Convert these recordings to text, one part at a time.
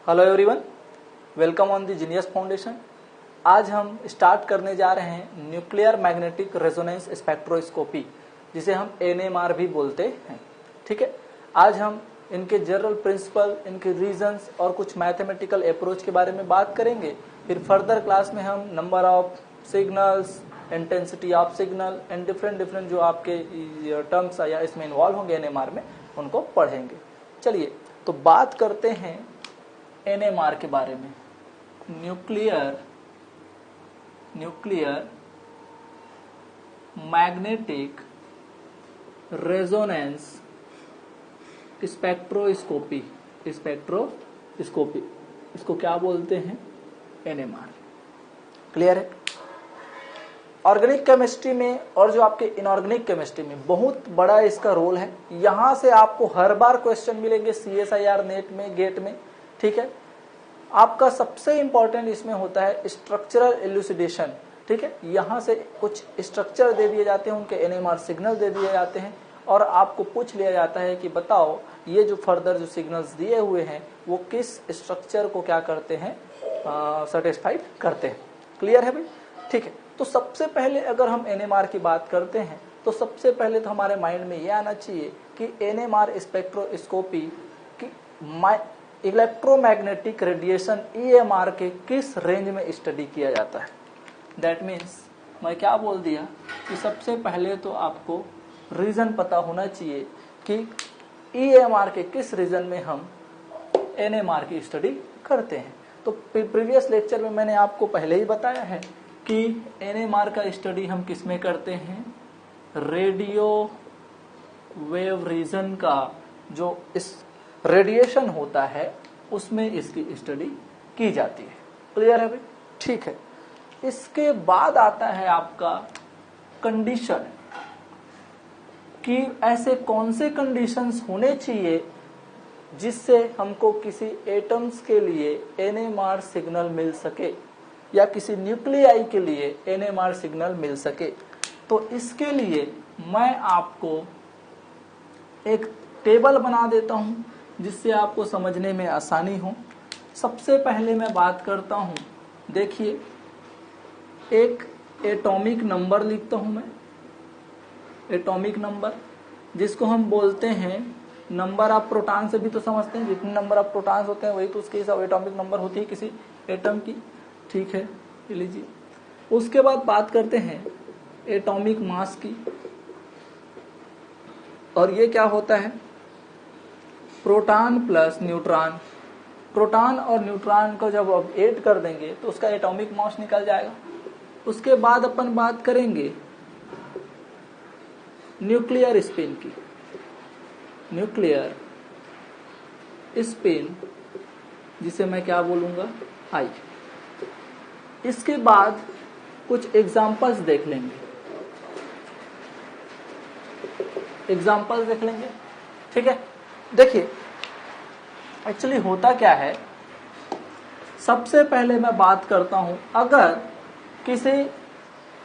Hello everyone, welcome on the genius foundation. आज हम start करने जा रहे हैं न्यूक्लियर मैग्नेटिक रेजोनेंस स्पेक्ट्रोस्कोपी, जिसे हम एनएमआर भी बोलते हैं। ठीक है, आज हम इनके जनरल प्रिंसिपल, इनके रीजंस और कुछ मैथमेटिकल अप्रोच के बारे में बात करेंगे। फिर फर्दर क्लास में हम number of signals, intensity of signal and different जो आपके टर्म्स या इसमें इन्वॉल्व होंगे एनएमआर में, उनको पढ़ेंगे। चलिए तो बात करते हैं एनएमआर के बारे में। न्यूक्लियर मैग्नेटिक रेजोनेंस स्पेक्ट्रोस्कोपी इसको क्या बोलते हैं? एनएमआर। क्लियर है? ऑर्गेनिक केमिस्ट्री में और जो आपके इनऑर्गेनिक केमिस्ट्री में बहुत बड़ा इसका रोल है। यहां से आपको हर बार क्वेश्चन मिलेंगे CSIR नेट में, गेट में। ठीक है, आपका सबसे इंपॉर्टेंट इसमें होता है स्ट्रक्चरल इल्यूसिडेशन। ठीक है, यहां से कुछ स्ट्रक्चर दे दिए जाते हैं, उनके एनएमआर सिग्नल दे दिए जाते हैं और आपको पूछ लिया जाता है कि बताओ ये जो फर्दर जो सिग्नल्स दिए हुए हैं वो किस स्ट्रक्चर को क्या करते हैं, सेटिस्फाइड करते हैं। क्लियर है भाई? ठीक है, तो सबसे पहले अगर हम एनएमआर की बात करते हैं तो सबसे पहले तो हमारे माइंड में ये आना चाहिए कि एनएमआर स्पेक्ट्रोस्कोपी की इलेक्ट्रोमैग्नेटिक रेडिएशन EMR के किस रेंज में स्टडी किया जाता है। दैट मीन्स मैं क्या बोल दिया कि सबसे पहले तो आपको रीजन पता होना चाहिए कि EMR के किस रीजन में हम NMR की स्टडी करते हैं। तो प्रीवियस लेक्चर में मैंने आपको पहले ही बताया है कि NMR का स्टडी हम किस में करते हैं? रेडियो वेव रीजन का जो इस रेडिएशन होता है उसमें इसकी स्टडी की जाती है। क्लियर है भाई? ठीक है, इसके बाद आता है आपका कंडीशन कि ऐसे कौन से कंडीशंस होने चाहिए जिससे हमको किसी एटम्स के लिए NMR सिग्नल मिल सके या किसी न्यूक्लियाई के लिए NMR सिग्नल मिल सके। तो इसके लिए मैं आपको एक टेबल बना देता हूं जिससे आपको समझने में आसानी हो। सबसे पहले मैं बात करता हूं, देखिए एक एटॉमिक नंबर लिखता हूं मैं, एटॉमिक नंबर जिसको हम बोलते हैं नंबर ऑफ प्रोटॉन। से भी तो समझते हैं जितने नंबर ऑफ प्रोटॉन्स होते हैं वही तो उसके हिसाब एटॉमिक नंबर होती है किसी एटम की। ठीक है, ये लीजिए। उसके बाद बात करते हैं एटॉमिक मास की, और ये क्या होता है? Proton plus neutron. प्रोटॉन और न्यूट्रॉन को जब आप ऐड कर देंगे तो उसका एटॉमिक मास निकल जाएगा। उसके बाद अपन बात करेंगे न्यूक्लियर स्पिन की। न्यूक्लियर स्पिन जिसे मैं क्या बोलूंगा? आई। इसके बाद कुछ एग्जांपल्स देख लेंगे, ठीक है। देखिए एक्चुअली होता क्या है, सबसे पहले मैं बात करता हूं, अगर किसी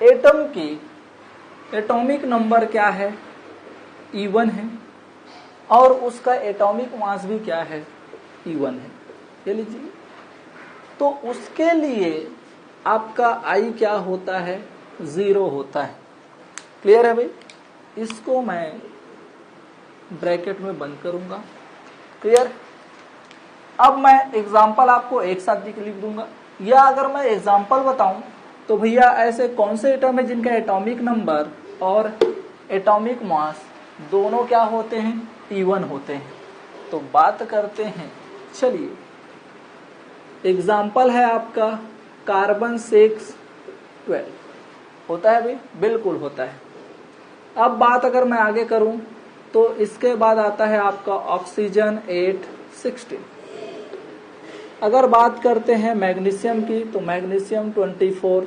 एटम की एटॉमिक नंबर क्या है? E1 है और उसका एटॉमिक मास भी क्या है? E1 है। ये लीजिए, तो उसके लिए आपका I क्या होता है? 0 होता है। क्लियर है भाई? इसको मैं ब्रैकेट में बंद करूंगा। क्लियर? अब मैं एग्जाम्पल आपको एक साथ लिख दूंगा, या अगर मैं एग्जाम्पल बताऊं तो भैया ऐसे कौन से एटम है जिनका एटॉमिक नंबर और एटॉमिक मास दोनों क्या होते हैं? E1 होते हैं। तो बात करते हैं, चलिए एग्जाम्पल है आपका कार्बन 612 होता है भाई? बिल्कुल होता है। अब बात अगर मैं आगे करूं तो इसके बाद आता है आपका ऑक्सीजन 816। अगर बात करते हैं मैग्नीशियम की तो मैग्नीशियम 24,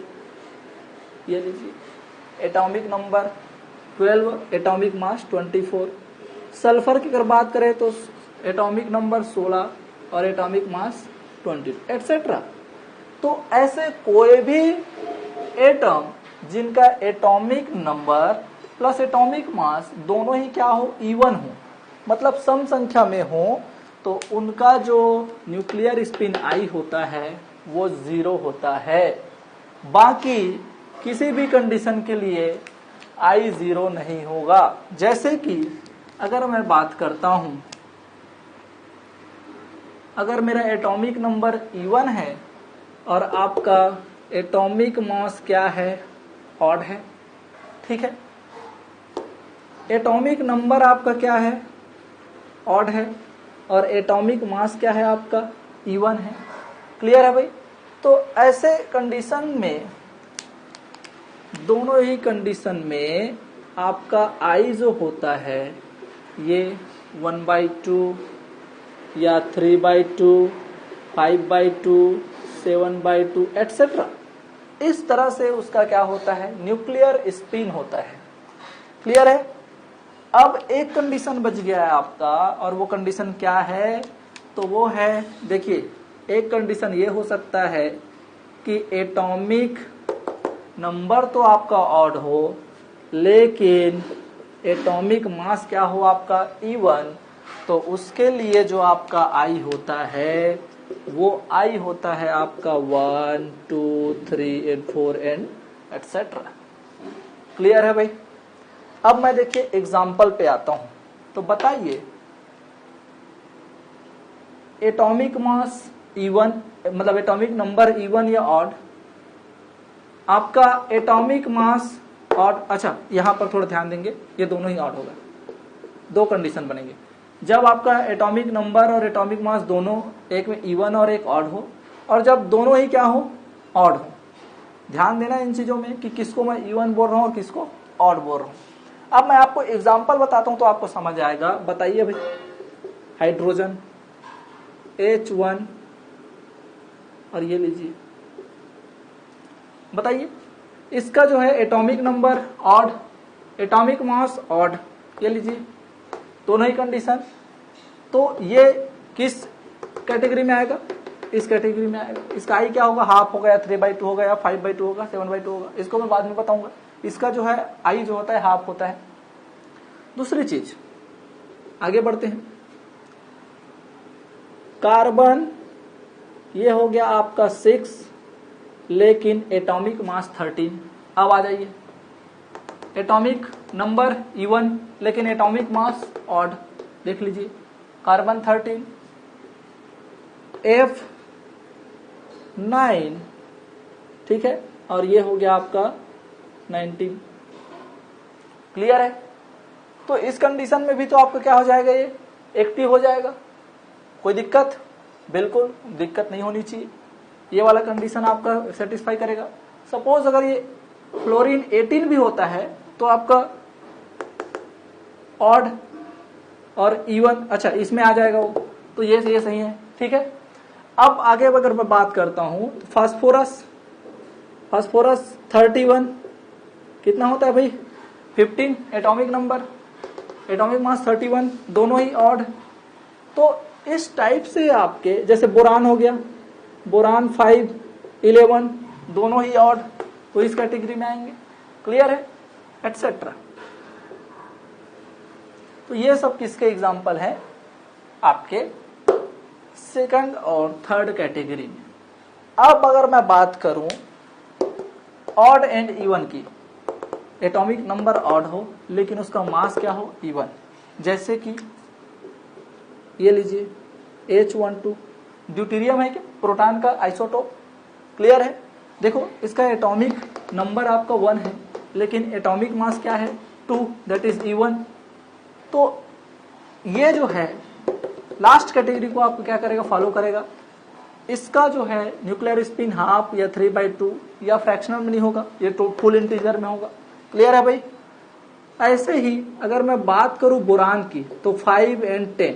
ये लीजिए, atomic number 12, atomic mass 24। Sulphur की अगर बात करें तो एटॉमिक नंबर 16 और एटॉमिक मास 20, एटसेट्रा। तो ऐसे कोई भी एटम जिनका atomic number plus atomic mass दोनों ही क्या हो? E1 हो, मतलब सम संख्या में हो, तो उनका जो न्यूक्लियर स्पिन आई होता है वो 0 होता है। बाकी किसी भी कंडीशन के लिए आई 0 नहीं होगा। जैसे कि अगर मैं बात करता हूं, अगर मेरा एटॉमिक नंबर E1 है और आपका एटॉमिक मास क्या है, ऑड है, ठीक है। एटॉमिक नंबर आपका क्या है, ऑड है, और एटॉमिक मास क्या है आपका, E1 है। क्लियर है भाई। तो ऐसे कंडीशन में, दोनों ही कंडीशन में आपका I जो होता है ये 1/2 या 3/2, 5/2, 7/2 एटसेट्रा, इस तरह से उसका क्या होता है, न्यूक्लियर स्पिन होता है। क्लियर है। अब एक कंडीशन बच गया है आपका, और वो कंडीशन क्या है, तो वो है, देखिए एक कंडीशन ये हो सकता है कि एटॉमिक नंबर तो आपका ऑड हो, लेकिन एटॉमिक मास क्या हो आपका, E1, तो उसके लिए जो आपका I होता है वो I होता है आपका 1, 2, 3 and 4 एंड एटसेट्रा। क्लियर है भाई। अब मैं देखिए एग्जाम्पल पे आता हूं, तो बताइए एटॉमिक मास E1, मतलब एटॉमिक नंबर E1 या ऑड, आपका एटॉमिक मास ऑड। अच्छा यहां पर थोड़ा ध्यान देंगे, ये दोनों ही ऑड होगा, दो कंडीशन बनेंगे, जब आपका एटॉमिक नंबर और एटॉमिक मास दोनों, एक में E1 और एक ऑड हो, और जब दोनों ही क्या हो, ऑड हो। ध्यान देना इन चीजों में कि किसको मैं E1 बोल रहा हूं और किसको ऑड बोल रहा हूं। अब मैं आपको एग्जांपल बताता हूं तो आपको समझ आएगा। बताइए भाई, हाइड्रोजन H1, और ये लीजिए, बताइए इसका जो है atomic number odd, atomic mass odd, ये लीजिए, दोनों ही कंडीशन। तो ये किस कैटेगरी में आएगा, इस कैटेगरी में आएगा। इसका I क्या होगा, हाफ होगा, या 3/2 होगा, या 5/2 होगा, 7/2 होगा, इसको मैं बाद में बताऊंगा। इसका जो है I जो होता है हाफ होता है। दूसरी चीज, आगे बढ़ते हैं। कार्बन ये हो गया आपका 6, लेकिन एटॉमिक मास 13। अब आ जाइए, एटॉमिक नंबर E1 लेकिन एटॉमिक मास ऑड, देख लीजिए, कार्बन 13, F9, ठीक है, और ये हो गया आपका 19। क्लियर है। तो इस कंडीशन में भी तो आपका क्या हो जाएगा, ये एक्टिव हो जाएगा। कोई दिक्कत, बिल्कुल दिक्कत नहीं होनी चाहिए, ये वाला कंडीशन आपका सेटिस्फाई करेगा। सपोज अगर ये फ्लोरीन 18 भी होता है तो आपका ऑड और E1, अच्छा इसमें आ जाएगा वो, तो ये सही है, ठीक है। अब आगे अगर मैं बात करता हूं तो फास्फोरस 31 कितना होता है भाई, 15 एटॉमिक नंबर, एटॉमिक मास 31, दोनों ही ऑड। तो इस टाइप से आपके, जैसे बोरान हो गया, बोरान 5, 11, दोनों ही ऑड, तो इस कैटेगरी में आएंगे। क्लियर है, एटसेट्रा। तो ये सब किसके एग्जाम्पल है, आपके सेकंड और थर्ड कैटेगरी में। अब अगर मैं बात करूं ऑड एंड इवन की, एटॉमिक नंबर ऑड हो लेकिन उसका मास क्या हो, इवन, जैसे कि ये लीजिए H12, ड्यूटेरियम है क्या, प्रोटॉन का आइसोटोप। क्लियर है। देखो इसका एटॉमिक नंबर आपका 1 है लेकिन एटॉमिक मास क्या है, 2, दैट इज E1। तो ये जो है लास्ट कैटेगरी को आपको क्या करेगा, फॉलो करेगा। इसका जो है न्यूक्लियर स्पिन हाफ या 3/2 या फ्रैक्शनल में नहीं होगा, ये तो फुल इंटीजर में होगा। क्लियर है भाई। ऐसे ही अगर मैं बात करूं बोरान की तो 5 and 10,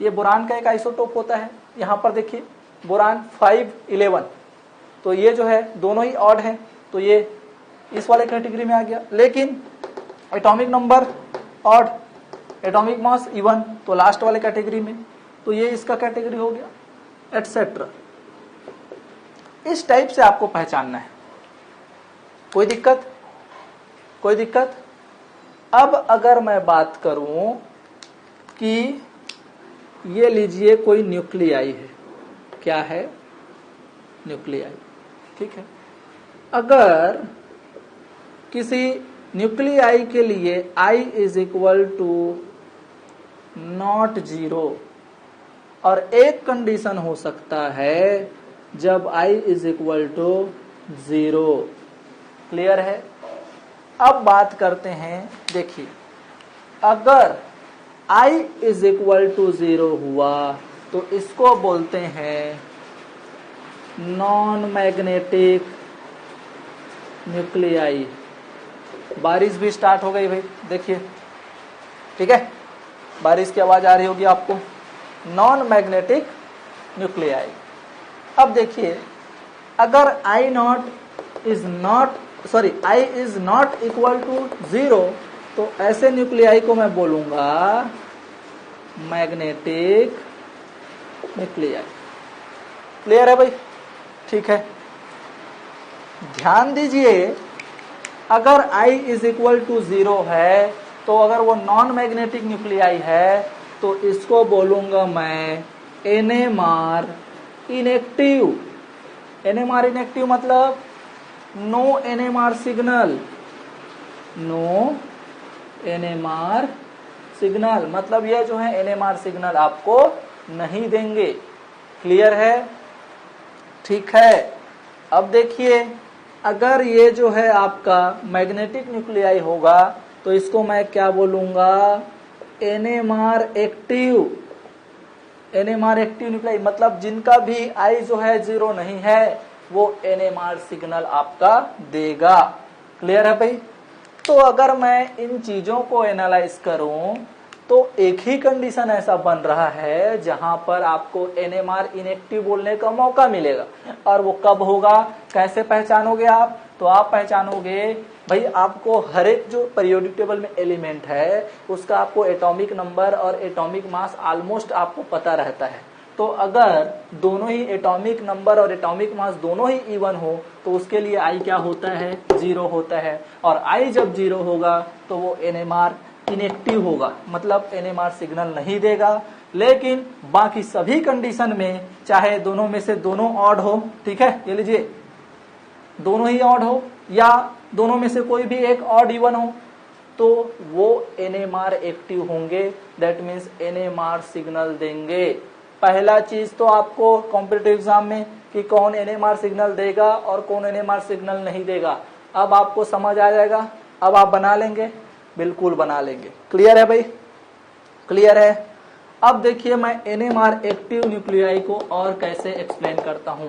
ये बोरान का एक आइसोटोप होता है। यहां पर देखिए बोरान 5, 11, तो ये जो है दोनों ही ऑड है, तो ये इस वाले कैटेगरी में आ गया। लेकिन atomic number odd, atomic mass even, तो लास्ट वाले कैटेगरी में, तो ये इसका कैटेगरी हो गया, एटसेट्रा। इस टाइप से आपको पहचानना है। कोई दिक्कत, कोई दिक्कत। अब अगर मैं बात करूं कि ये लीजिए कोई न्यूक्लियाई है, क्या है, न्यूक्लियाई, ठीक है। अगर किसी न्यूक्लियाई के लिए I is equal to not 0 और एक कंडीशन हो सकता है जब I is equal to 0, clear है। अब बात करते हैं, देखिए अगर I इज इक्वल टू 0 हुआ तो इसको बोलते हैं नॉन मैग्नेटिक न्यूक्लियाई। बारिश भी स्टार्ट हो गई भाई, देखिए, ठीक है, बारिश की आवाज आ रही होगी आपको। Non magnetic nuclei. अब देखिए अगर I is not equal to 0 तो ऐसे न्यूक्लियाई को मैं बोलूंगा मैग्नेटिक न्यूक्लियाई। क्लियर है भाई, ठीक है। ध्यान दीजिए अगर I इज इक्वल टू 0 है तो अगर वो नॉन मैग्नेटिक न्यूक्लियाई है तो इसको बोलूंगा मैं NMR इनएक्टिव। NMR इनएक्टिव मतलब no NMR signal, no NMR signal, मतलब ये जो है NMR सिग्नल आपको नहीं देंगे। क्लियर है, ठीक है। अब देखिए अगर ये जो है आपका मैग्नेटिक न्यूक्लियाई होगा तो इसको मैं क्या बोलूंगा, NMR active. NMR active nuclei मतलब जिनका भी I जो है 0 नहीं है वो NMR सिग्नल आपका देगा। क्लियर है भाई। तो अगर मैं इन चीजों को एनालाइज करूं तो एक ही कंडीशन ऐसा बन रहा है जहां पर आपको NMR इनएक्टिव बोलने का मौका मिलेगा। और वो कब होगा, कैसे पहचानोगे आप, तो आप पहचानोगे भाई आपको हर एक जो पीरियोडिक टेबल में एलिमेंट है उसका आपको एटॉमिक नंबर और एटॉमिक मास ऑलमोस्ट आपको पता रहता है। तो अगर दोनों ही एटॉमिक नंबर और एटॉमिक मास दोनों ही इवन हो तो उसके लिए I क्या होता है, 0 होता है। और I जब 0 होगा तो वो NMR इनएक्टिव होगा, मतलब NMR सिग्नल नहीं देगा। लेकिन बाकी सभी कंडीशन में चाहे दोनों में से दोनों ऑड हो, ठीक है, ये लीजिए दोनों ही ऑड हो या दोनों में से कोई भी एक ऑड इवन हो तो वो NMR एक्टिव होंगे। दैट मीन्स NMR सिग्नल देंगे। पहला चीज तो आपको कॉम्पिटिटिव एग्जाम में कि कौन NMR सिग्नल देगा और कौन NMR सिग्नल नहीं देगा, अब आपको समझ आ जाएगा। अब आप बना लेंगे, बिल्कुल बना लेंगे। क्लियर है भाई, क्लियर है। अब देखिए मैं NMR एक्टिव न्यूक्लियाई को और कैसे एक्सप्लेन करता हूं,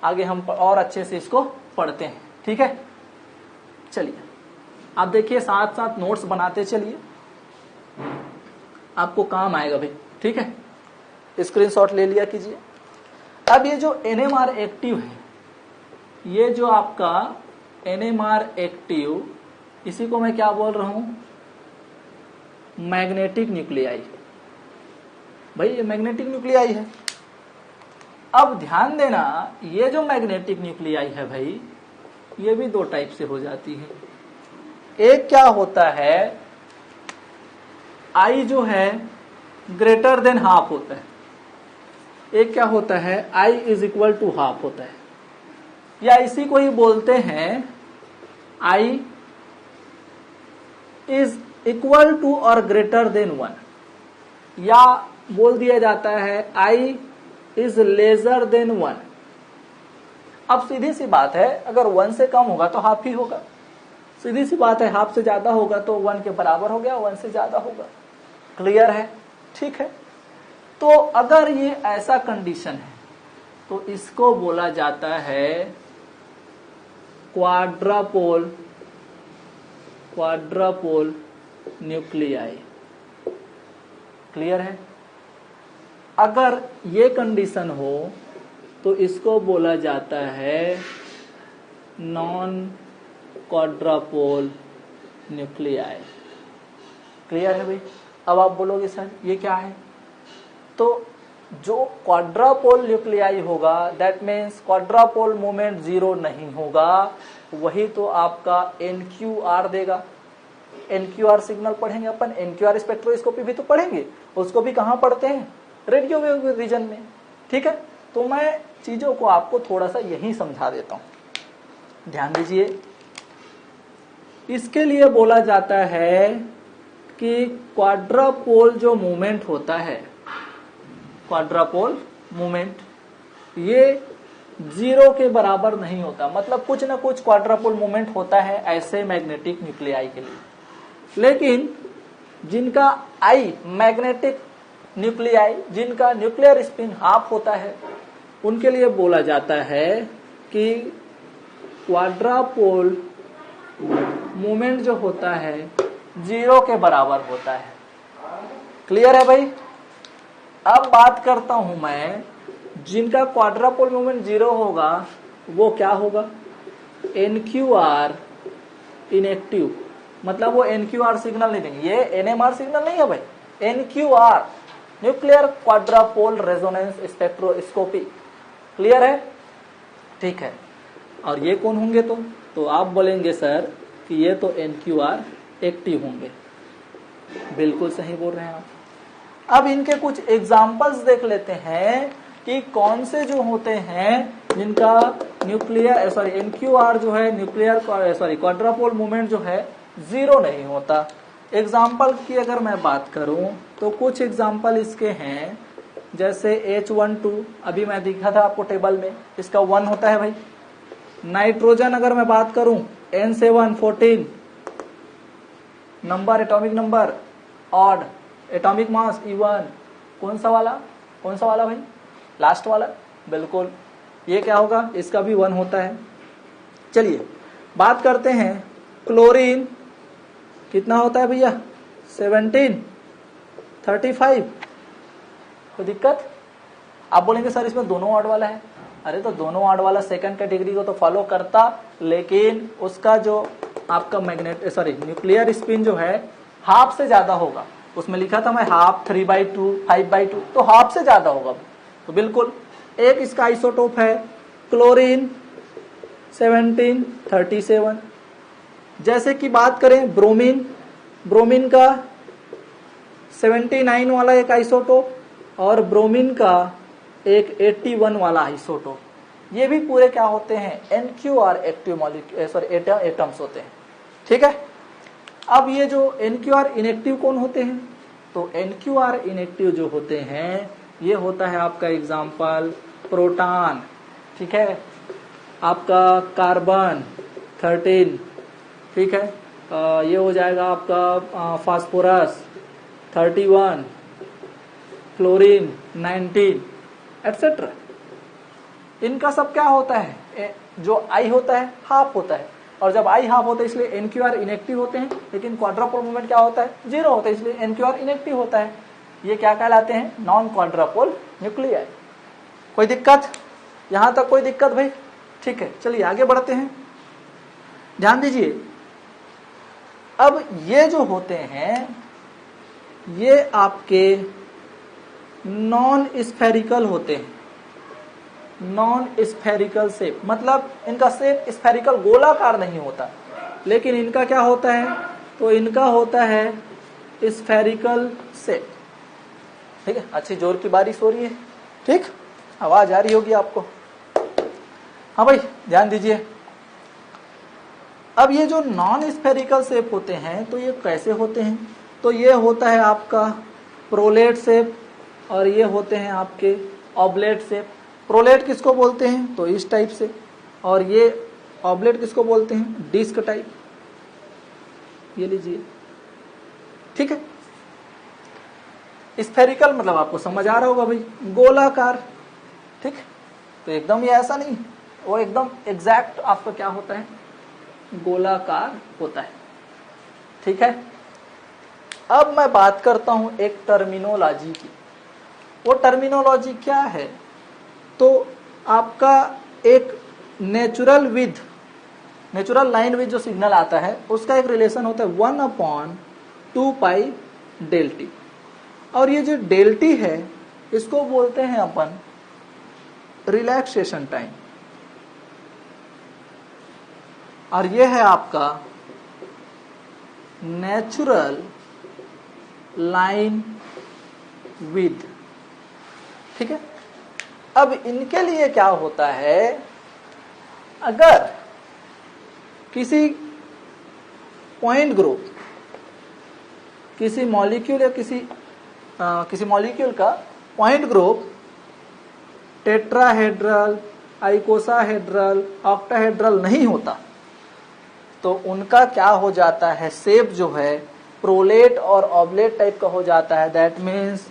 आगे हम और अच्छे से इसको पढ़ते हैं, ठीक है। चलिए आप देखिए साथ साथ नोट्स बनाते चलिए, आपको काम आएगा भाई, ठीक है। स्क्रीनशॉट ले लिया कीजिए। अब ये जो NMR एक्टिव है, ये जो आपका NMR एक्टिव, इसी को मैं क्या बोल रहा हूं, मैग्नेटिक न्यूक्लियाई। भाई ये मैग्नेटिक न्यूक्लियाई है। अब ध्यान देना ये जो मैग्नेटिक न्यूक्लियाई है भाई ये भी दो टाइप से हो जाती है। एक क्या होता है, I जो है ग्रेटर देन हाफ होता है। एक क्या होता है, I is equal to half होता है, या इसी को ही बोलते हैं I इज इक्वल टू और ग्रेटर देन 1, या बोल दिया जाता है I इज लेसर देन 1। अब सीधी सी बात है, अगर 1 से कम होगा तो हाफ ही होगा। सीधी सी बात है, हाफ से ज्यादा होगा तो 1 के बराबर हो गया, 1 से ज्यादा होगा। क्लियर है, ठीक है। तो अगर ये ऐसा कंडीशन है तो इसको बोला जाता है क्वाड्रापोल न्यूक्लियाई। क्लियर है। अगर ये कंडीशन हो तो इसको बोला जाता है नॉन क्वाड्रापोल न्यूक्लियाई। क्लियर है भाई। अब आप बोलोगे सर ये क्या है, तो जो क्वाड्रापोल न्यूक्लियाई होगा दैट मीन्स क्वाड्रापोल मोमेंट 0 नहीं होगा, वही तो आपका NQR देगा। NQR सिग्नल पढ़ेंगे अपन, NQR स्पेक्ट्रोस्कोपी भी तो पढ़ेंगे, उसको भी कहां पढ़ते हैं, रेडियो वेव रीजन में। ठीक है, तो मैं चीजों को आपको थोड़ा सा यही समझा देता हूं, ध्यान दीजिए। इसके लिए बोला जाता है कि क्वाड्रापोल जो मूवमेंट होता है, क्वाड्रापोल मूवमेंट, ये 0 के बराबर नहीं होता। मतलब कुछ ना कुछ क्वाड्रापोल मूवमेंट होता है ऐसे मैग्नेटिक न्यूक्लियाई के लिए, लेकिन जिनका आई मैग्नेटिक न्यूक्लियाई, जिनका न्यूक्लियर स्पिन हाफ होता है, उनके लिए बोला जाता है कि क्वाड्रापोल मूवमेंट जो होता है 0 के बराबर होता है। क्लियर है भाई? अब बात करता हूं मैं, जिनका क्वाड्रापोल मूवमेंट 0 होगा वो क्या होगा? NQR इनएक्टिव, मतलब वो NQR सिग्नल नहीं देंगे, ये NMR सिग्नल नहीं है भाई, NQR nuclear quadrupole resonance spectroscopy. Clear है? ठीक है। और ये कौन होंगे? तो आप बोलेंगे सर कि ये तो NQR एक्टिव होंगे। बिल्कुल सही बोल रहे हैं आप। अब इनके कुछ एग्जाम्पल्स देख लेते हैं कि कौन से जो होते हैं जिनका न्यूक्लियर NQR जो है न्यूक्लियर क्वाड्रापोल मूवमेंट जो है 0 नहीं होता। एग्जाम्पल की अगर मैं बात करूं तो कुछ एग्जाम्पल इसके हैं, जैसे H12, अभी मैं दिखा था आपको टेबल में, इसका 1 होता है भाई। नाइट्रोजन अगर मैं बात करूं N714 number, atomic number, odd, atomic mass E1, कौन सा वाला भाई? लास्ट वाला, बिल्कुल। ये क्या होगा? इसका भी 1 होता है। चलिए बात करते हैं क्लोरीन, कितना होता है भैया? 1735। कोई दिक्कत? आप बोलेंगे सर इसमें दोनों ऑड वाला है। अरे तो दोनों ऑड वाला सेकंड कैटेगरी को तो फॉलो करता, लेकिन उसका जो आपका न्यूक्लियर स्पिन जो है हाफ से ज्यादा होगा। उसमें लिखा था मैं हाफ, 3/2, 5/2, तो हाफ से ज्यादा होगा। तो बिल्कुल एक इसका आइसोटोप है क्लोरीन 1737। जैसे कि बात करें ब्रोमीन का 79 वाला एक आइसोटोप, और ब्रोमीन का एक 81 वाला आइसोटोप। ये भी पूरे क्या होते हैं? NQR एक्टिव एटम्स होते हैं। ठीक है। अब ये जो NQR इनएक्टिव कौन होते हैं? तो NQR इनएक्टिव जो होते हैं, ये होता है आपका एग्जाम्पल प्रोटॉन। ठीक है, आपका कार्बन 13, ठीक है, ये हो जाएगा आपका फास्फोरस 31, क्लोरीन 19, एटसेट्रा। इनका सब क्या होता है? जो आई होता है हाफ होता है, और जब आई हाफ होता है इसलिए NQR इनएक्टिव होते हैं, लेकिन क्वाड्रापोल मूवमेंट क्या होता है? 0 होता है, इसलिए NQR इनएक्टिव होता है। ये क्या कहलाते हैं? Non quadrupole nuclei. कोई दिक्कत? यहां तक कोई दिक्कत भाई? ठीक है, चलिए आगे बढ़ते हैं। ध्यान दीजिए, अब ये जो होते हैं ये आपके नॉन स्फेरिकल होते हैं। नॉन स्फेरिकल शेप, मतलब इनका शेप स्फेरिकल गोलाकार नहीं होता, लेकिन इनका क्या होता है? तो इनका होता है स्फेरिकल शेप। ठीक है, अच्छी जोर की बारिश हो रही है, ठीक, आवाज आ रही होगी आपको। हाँ भाई ध्यान दीजिए। अब ये जो नॉन स्फेरिकल शेप होते हैं तो ये कैसे होते हैं? तो ये होता है आपका प्रोलेट शेप, और ये होते हैं आपके ऑब्लेट शेप। प्रोलेट किसको बोलते हैं? तो इस टाइप से, और ये ऑब्लेट किसको बोलते हैं? Disc type. ये लीजिए, ठीक है। स्फेरिकल मतलब आपको समझ आ रहा होगा भाई, गोलाकार। ठीक, तो एकदम ये ऐसा नहीं, वो एकदम एग्जैक्ट आपका क्या होता है? गोलाकार होता है। ठीक है। अब मैं बात करता हूं एक टर्मिनोलॉजी की। वो टर्मिनोलॉजी क्या है? तो आपका एक नेचुरल लाइन विद जो सिग्नल आता है उसका एक रिलेशन होता है 1/2 डेल टी। और ये जो डेल टी है इसको बोलते हैं अपन रिलैक्सेशन टाइम, और ये है आपका नेचुरल लाइन विद ठीक है। अब इनके लिए क्या होता है, अगर किसी पॉइंट ग्रुप, किसी मॉलिक्यूल या किसी मॉलिक्यूल का पॉइंट ग्रुप टेट्राहेड्रल, आइकोसाहेड्रल, ऑक्टाहेड्रल नहीं होता तो उनका क्या हो जाता है, शेप जो है प्रोलेट और ऑब्लेट टाइप का हो जाता है। That means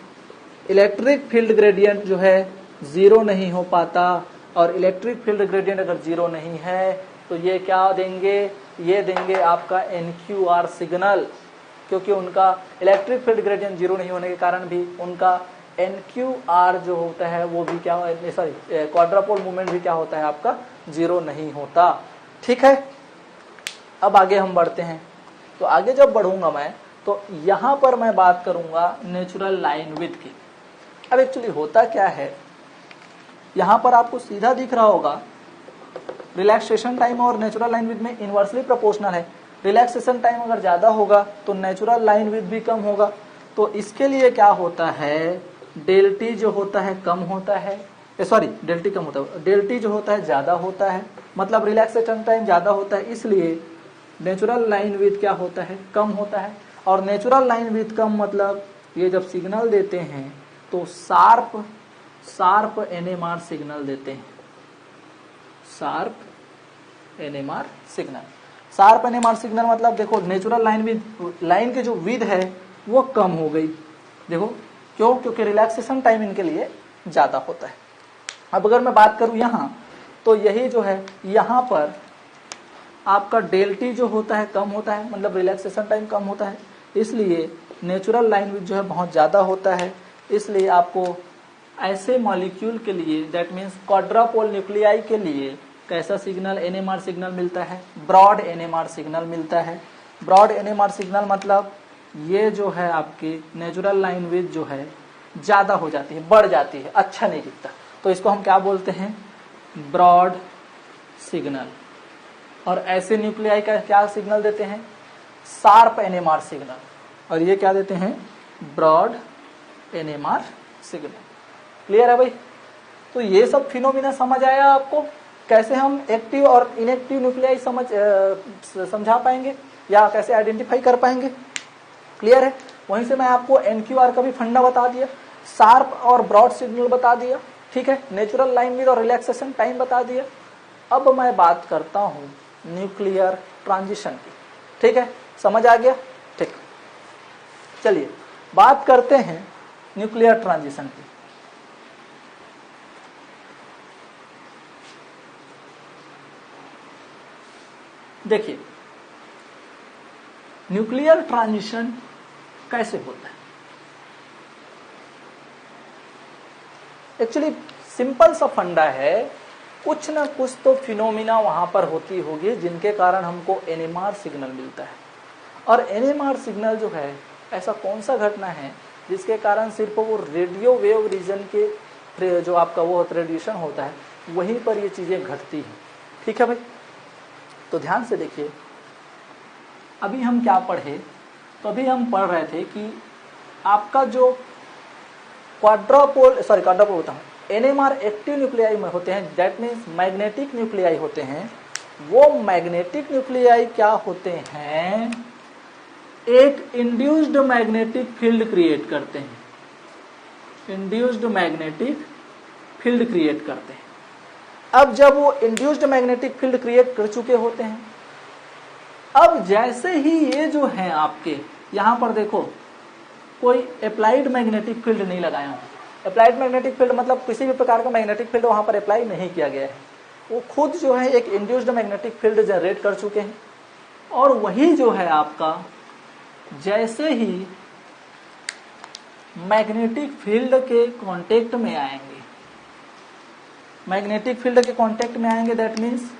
electric field gradient जो है जीरो नहीं हो पाता, और इलेक्ट्रिक फील्ड ग्रेडियंट अगर जीरो नहीं है तो ये क्या देंगे, ये देंगे आपका NQR सिग्नल, क्योंकि उनका इलेक्ट्रिक फील्ड ग्रेडियंट जीरो नहीं होने के कारण भी उनका NQR जो होता है वो भी क्या, सॉरी क्वाड्रापोल मूवमेंट भी क्या होता है आपका, जीरो नहीं होता। ठीक है, अब आगे हम बढ़ते हैं। तो आगे जब बढ़ूंगा मैं तो यहां पर मैं बात करूंगा नेचुरल लाइन विड्थ की। अब एक्चुअली होता क्या है, यहां पर आपको सीधा दिख रहा होगा रिलैक्सेशन टाइम और नेचुरल लाइन विड्थ में इनवर्सली प्रोपोर्शनल है। रिलैक्सेशन टाइम अगर ज्यादा होगा तो नेचुरल लाइन विड्थ भी कम होगा। तो इसके लिए क्या होता है, डेल टी जो होता है कम होता है, सॉरी डेल टी कम होता है, डेल टी जो होता है ज्यादा होता है, मतलब रिलैक्सेशन टाइम ज्यादा होता है, इसलिए नेचुरल लाइन विड्थ क्या होता है, कम होता है। और नेचुरल लाइन विड्थ कम मतलब ये जब सिग्नल देते हैं तो शार्प NMR सिग्नल देते हैं, sharp NMR signal. Sharp NMR signal मतलब देखो नेचुरल लाइन विड्थ, लाइन की जो विड्थ है वो कम हो गई, देखो क्यों, क्योंकि रिलैक्सेशन टाइम इनके लिए ज्यादा होता है। अब अगर मैं बात करूं यहां तो यही जो है यहां पर आपका डेल टी जो होता है कम होता है, मतलब रिलैक्सेशन टाइम कम होता है, इसलिए नेचुरल लाइन विड्थ जो है बहुत ज्यादा होता है। इसलिए आपको ऐसे मॉलिक्यूल के लिए, दैट मीन्स क्वाड्रापोल न्यूक्लियाई के लिए कैसा सिग्नल, NMR सिग्नल मिलता है, ब्रॉड NMR सिग्नल मिलता है। ब्रॉड NMR सिग्नल मतलब ये जो है आपकी नेचुरल लाइन विड्थ जो है ज्यादा हो जाती है, बढ़ जाती है, अच्छा नहीं दिखता, तो इसको हम क्या बोलते हैं, ब्रॉड सिग्नल। और ऐसे न्यूक्लियाई का क्या सिग्नल देते हैं, शार्प NMR सिग्नल, और ये क्या देते हैं, ब्रॉड NMR सिग्नल। क्लियर है भाई? तो ये सब फिनोमिना समझ आया आपको, कैसे हम एक्टिव और इनएक्टिव न्यूक्लियाई समझा पाएंगे या कैसे आइडेंटिफाई कर पाएंगे। क्लियर है? वहीं से मैं आपको NQR का भी फंडा बता दिया, शार्प और ब्रॉड सिग्नल बता दिया, ठीक है, नेचुरल लाइन विड्थ और रिलैक्सेशन टाइम बता दिया। अब मैं बात करता हूं न्यूक्लियर ट्रांजिशन की, ठीक है, समझ आ गया? ठीक, चलिए बात करते हैं न्यूक्लियर ट्रांजिशन की। देखिए न्यूक्लियर ट्रांजिशन कैसे होता है, एक्चुअली सिंपल सा फंडा है, कुछ ना कुछ तो फिनोमिना वहां पर होती होगी जिनके कारण हमको NMR सिग्नल मिलता है। और NMR सिग्नल जो है ऐसा कौन सा घटना है जिसके कारण सिर्फ वो रेडियो वेव रीजन के जो आपका वो रेडिएशन होता है वहीं पर ये चीजें घटती हैं। ठीक है भाई, तो ध्यान से देखिए, अभी हम क्या पढ़े, तो अभी हम पढ़ रहे थे कि आपका जो क्वाड्रापोल होता है, NMR एक्टिव न्यूक्लियाई में होते हैं, दैट मीन्स मैग्नेटिक न्यूक्लियाई होते हैं। वो मैग्नेटिक न्यूक्लियाई क्या होते हैं, एक इंड्यूस्ड मैग्नेटिक फील्ड क्रिएट करते हैं, इंड्यूस्ड मैग्नेटिक फील्ड क्रिएट करते हैं। अब जब वो इंड्यूस्ड मैग्नेटिक फील्ड क्रिएट कर चुके होते हैं, अब जैसे ही ये जो है आपके यहां पर देखो कोई अप्लाइड मैग्नेटिक फील्ड नहीं लगाया हूं। अप्लाइड मैग्नेटिक फील्ड मतलब किसी भी प्रकार का मैग्नेटिक फील्ड वहां पर अप्लाई नहीं किया गया है, वो खुद जो है एक इंड्यूस्ड मैग्नेटिक फील्ड जनरेट कर चुके हैं। और वही जो है आपका जैसे ही मैग्नेटिक फील्ड के कांटेक्ट में आएंगे, मैग्नेटिक फील्ड के कांटेक्ट में आएंगे, दैट मीन्स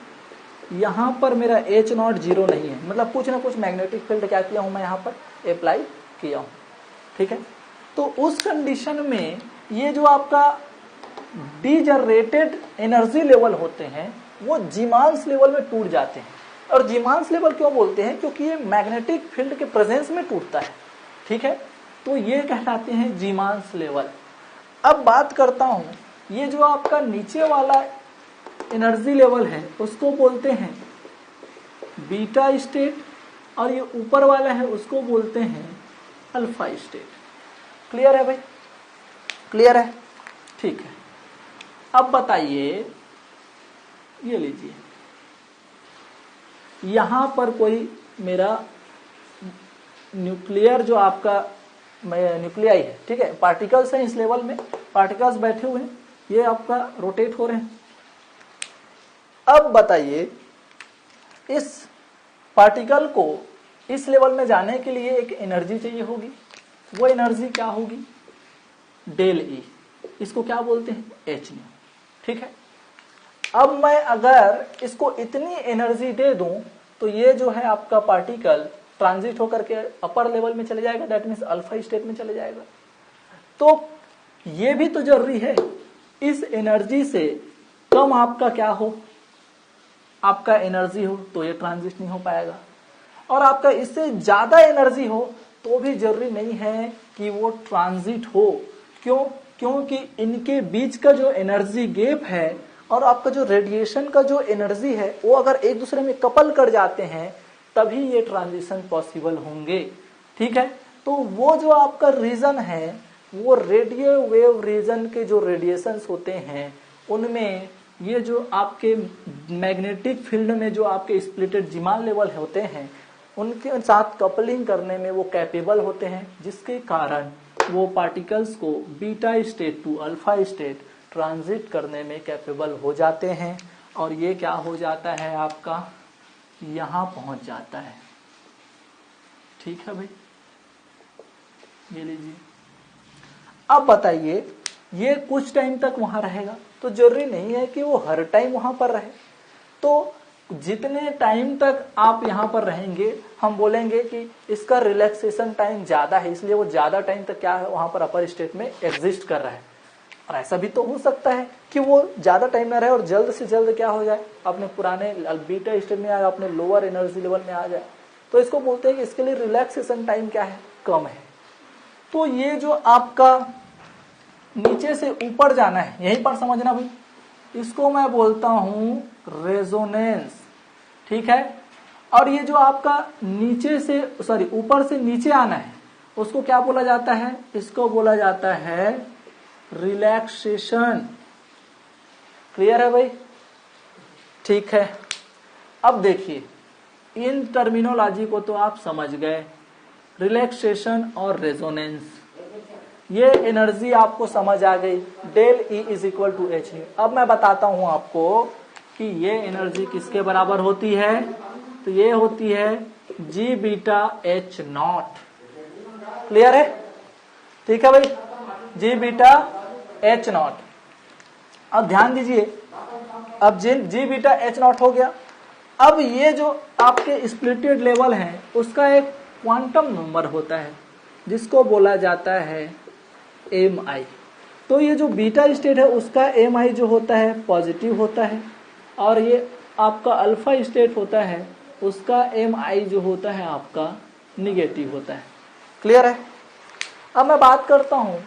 यहां पर मेरा H0 जीरो नहीं है, मतलब कुछ ना कुछ मैग्नेटिक फील्ड क्या किया हूं मैं यहां पर अप्लाई किया हूं। ठीक है, तो उस कंडीशन में ये जो आपका डीजनरेटेड एनर्जी लेवल होते हैं वो जीमांस लेवल में टूट जाते हैं। और जीमांस लेवल क्यों बोलते हैं, क्योंकि ये मैग्नेटिक फील्ड के प्रेजेंस में टूटता है। ठीक है, तो ये कहलाते हैं जीमांस लेवल। अब बात करता हूं, ये जो आपका नीचे वाला एनर्जी लेवल है उसको बोलते हैं बीटा स्टेट, और ये ऊपर वाला है उसको बोलते हैं अल्फा स्टेट। क्लियर है भाई? क्लियर है? ठीक है। अब बताइए, ये लीजिए, यहां पर कोई मेरा न्यूक्लियर जो आपका न्यूक्लियाई है, ठीक है, पार्टिकल्स हैं, इस लेवल में पार्टिकल्स बैठे हुए हैं, ये आपका रोटेट हो रहे हैं। अब बताइए, इस पार्टिकल को इस लेवल में जाने के लिए एक एनर्जी चाहिए होगी, वो एनर्जी क्या होगी? डेल ई, इसको क्या बोलते हैं? H new. ठीक है। अब मैं अगर इसको इतनी एनर्जी दे दूं तो ये जो है आपका पार्टिकल ट्रांजिट होकर के अपर लेवल में चले जाएगा, दैट मीन्स अल्फा स्टेट में चले जाएगा। तो ये भी तो जरूरी है, इस एनर्जी से कम आपका क्या हो, आपका एनर्जी हो तो ये ट्रांजिट नहीं हो पाएगा, और आपका इससे ज्यादा एनर्जी हो तो भी जरूरी नहीं है कि वो ट्रांजिट हो। क्यों? क्योंकि इनके बीच का जो एनर्जी गैप है और आपका जो रेडिएशन का जो एनर्जी है वो अगर एक दूसरे में कपल कर जाते हैं तभी ये ट्रांजिशन पॉसिबल होंगे। ठीक है। तो वो जो आपका रीजन है वो रेडियो वेव रीजन के जो रेडिएशंस होते हैं उनमें ये जो आपके मैग्नेटिक फील्ड में जो आपके स्प्लिटेड जीमान लेवल होते हैं उनके साथ कपलिंग करने में वो कैपेबल होते हैं, जिसके कारण वो पार्टिकल्स को beta state to alpha state transit करने में कैपेबल हो जाते हैं, और ये क्या हो जाता है आपका यहां पहुंच जाता है। ठीक है भाई, ये लीजिए। अब बताइए, ये कुछ टाइम तक वहां रहेगा, तो जरूरी नहीं है कि वो हर टाइम वहां पर रहे। तो जितने टाइम तक आप यहां पर रहेंगे हम बोलेंगे कि इसका रिलैक्सेशन टाइम ज्यादा है, इसलिए वो ज्यादा टाइम तक क्या है वहां पर अपर स्टेट में एग्जिस्ट कर रहा है। और ऐसा भी तो हो सकता है कि वो ज्यादा टाइम में रहे और जल्द से जल्द क्या हो जाए, अपने पुराने बीटा स्टेट में आए, अपने लोअर एनर्जी लेवल में आ जाए। तो इसको बोलते हैं कि इसके लिए रिलैक्सेशन टाइम क्या है, कम है। तो ये जो आपका नीचे से ऊपर जाना है, यहीं पर समझना भाई, इसको मैं बोलता हूं रेजोनेंस। ठीक है। और ये जो आपका नीचे से ऊपर से नीचे आना है उसको क्या बोला जाता है? इसको बोला जाता है रिलैक्सेशन। क्लियर है भाई? ठीक है। अब देखिए, इन टर्मिनोलॉजी को तो आप समझ गए, रिलैक्सेशन और रेजोनेंस, ये एनर्जी आपको समझ आ गई, del E is equal to H nu. अब मैं बताता हूं आपको कि ये एनर्जी किसके बराबर होती है, तो ये होती है जी बीटा एच नॉट। क्लियर है? ठीक है भाई, जी बीटा एच नॉट। अब ध्यान दीजिए, अब जी बीटा एच नॉट हो गया। अब ये जो आपके स्प्लिटेड लेवल है उसका एक क्वांटम नंबर होता है जिसको बोला जाता है एम आई। तो ये जो बीटा स्टेट है उसका एम आई जो होता है पॉजिटिव होता है, और ये आपका अल्फा स्टेट होता है उसका एम आई जो होता है आपका निगेटिव होता है। क्लियर है? अब मैं बात करता हूं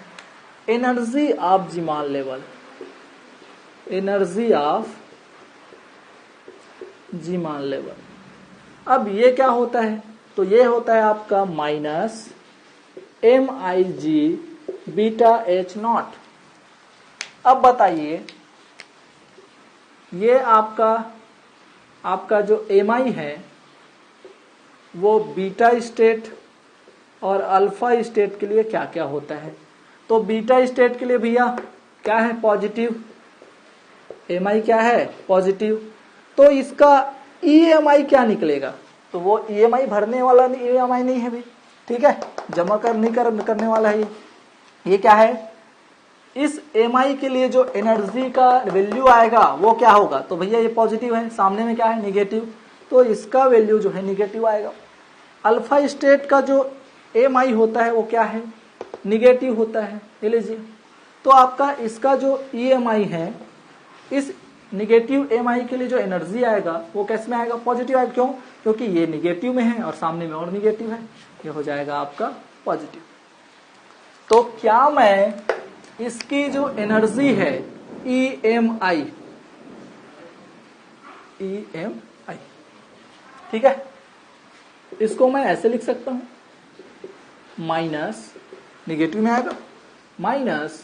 energy of Zeeman level, energy of Zeeman level. अब ये क्या होता है, तो ये होता है आपका minus M I G beta H naught. अब बताइए, ये आपका जो एम आई है वो बीटा स्टेट और अल्फा स्टेट के लिए क्या क्या होता है? तो बीटा स्टेट के लिए भैया क्या है? पॉजिटिव। एम आई क्या है? पॉजिटिव। तो इसका ईएमआई क्या निकलेगा? तो वो ईएमआई भरने वाला ईएमआई नहीं है भाई, ठीक है, जमा करने वाला है ये क्या है? इस एमआई के लिए जो एनर्जी का वैल्यू आएगा वो क्या होगा? तो भैया ये पॉजिटिव है, सामने में क्या है? निगेटिव, तो इसका वैल्यू जो है निगेटिव आएगा। अल्फा स्टेट का जो एमआई होता है वो क्या है? निगेटिव होता है। ले लीजिए, तो आपका इसका जो ईएमआई है, इस निगेटिव एमआई के लिए जो एनर्जी आएगा वो कैसे में आएगा? पॉजिटिव आएगा। क्यों? क्योंकि ये निगेटिव में है और सामने में और निगेटिव है, ये हो जाएगा आपका पॉजिटिव। तो क्या मैं इसकी जो एनर्जी है EMI, ठीक है, इसको मैं ऐसे लिख सकता हूं, माइनस, निगेटिव में आएगा, माइनस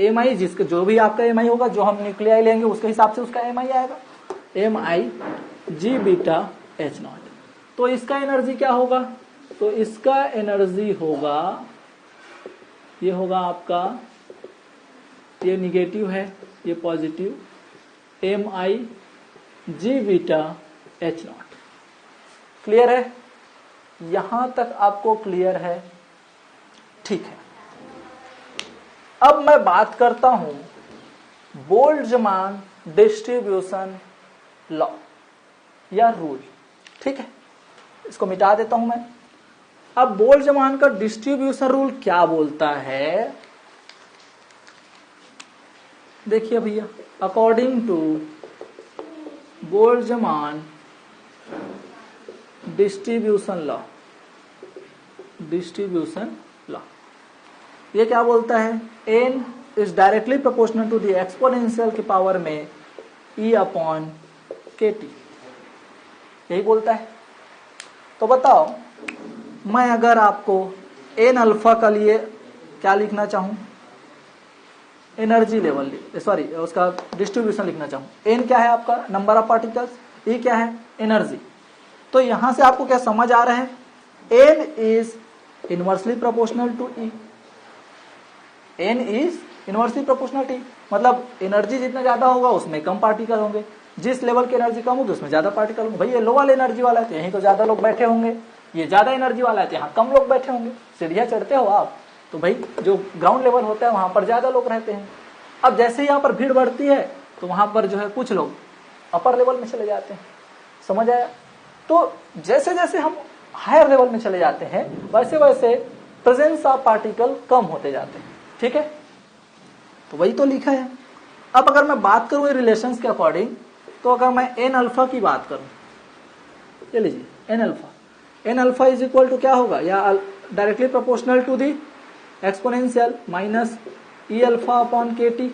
MI, जिसका जो भी आपका MI होगा, जो हम न्यूक्लियाई लेंगे उसके हिसाब से उसका MI आएगा, MI G beta H not. तो इसका एनर्जी क्या होगा, तो इसका एनर्जी होगा, ये होगा आपका, ये निगेटिव है, ये positive, MI G beta H not. Clear है, यहां तक आपको क्लियर है? ठीक है। अब मैं बात करता हूं बोल्ट्जमान डिस्ट्रीब्यूशन लॉ या रूल, ठीक है, इसको मिटा देता हूं मैं। अब बोल्ट्जमान का डिस्ट्रीब्यूशन रूल क्या बोलता है, देखिए भैया, according to Boltzmann distribution law, ये क्या बोलता है, n is directly proportional to the exponential की पावर में E अपॉन KT, यही बोलता है। तो बताओ, मैं अगर आपको n अल्फा का लिए क्या लिखना चाहूं, एनर्जी लेवल, सॉरी उसका डिस्ट्रीब्यूशन लिखना चाहूं, n क्या है आपका नंबर ऑफ पार्टिकल्स, E क्या है एनर्जी, तो यहां से आपको क्या समझ आ रहा है, n is inversely proportional to E, n is inversely proportional to E, मतलब एनर्जी जितना ज्यादा होगा उसमें कम पार्टिकल होंगे, जिस लेवल की एनर्जी कम होगी उसमें ज्यादा पार्टिकल होंगे। भाई ये लो वाले एनर्जी वाला है तो यहीं तो ज्यादा लोग बैठे होंगे, ये ज्यादा एनर्जी वाला है तो यहाँ कम लोग बैठे होंगे। सीढ़ियां चढ़ते हो आप तो भाई जो ग्राउंड लेवल होता है वहां पर ज्यादा लोग रहते हैं। अब जैसे ही यहाँ पर भीड़ बढ़ती है तो वहां पर जो है कुछ लोग अपर लेवल में चले जाते हैं, समझ आया? तो जैसे जैसे हम हायर लेवल में चले जाते हैं वैसे वैसे प्रेजेंस ऑफ पार्टिकल कम होते जाते हैं, ठीक है, तो वही तो लिखा है। अब अगर मैं बात करूं रिलेशंस के अकॉर्डिंग, तो अगर मैं n अल्फा की बात करूं, ये लीजिए n alpha is equal to क्या होगा, या directly proportional to the exponential minus E alpha upon KT,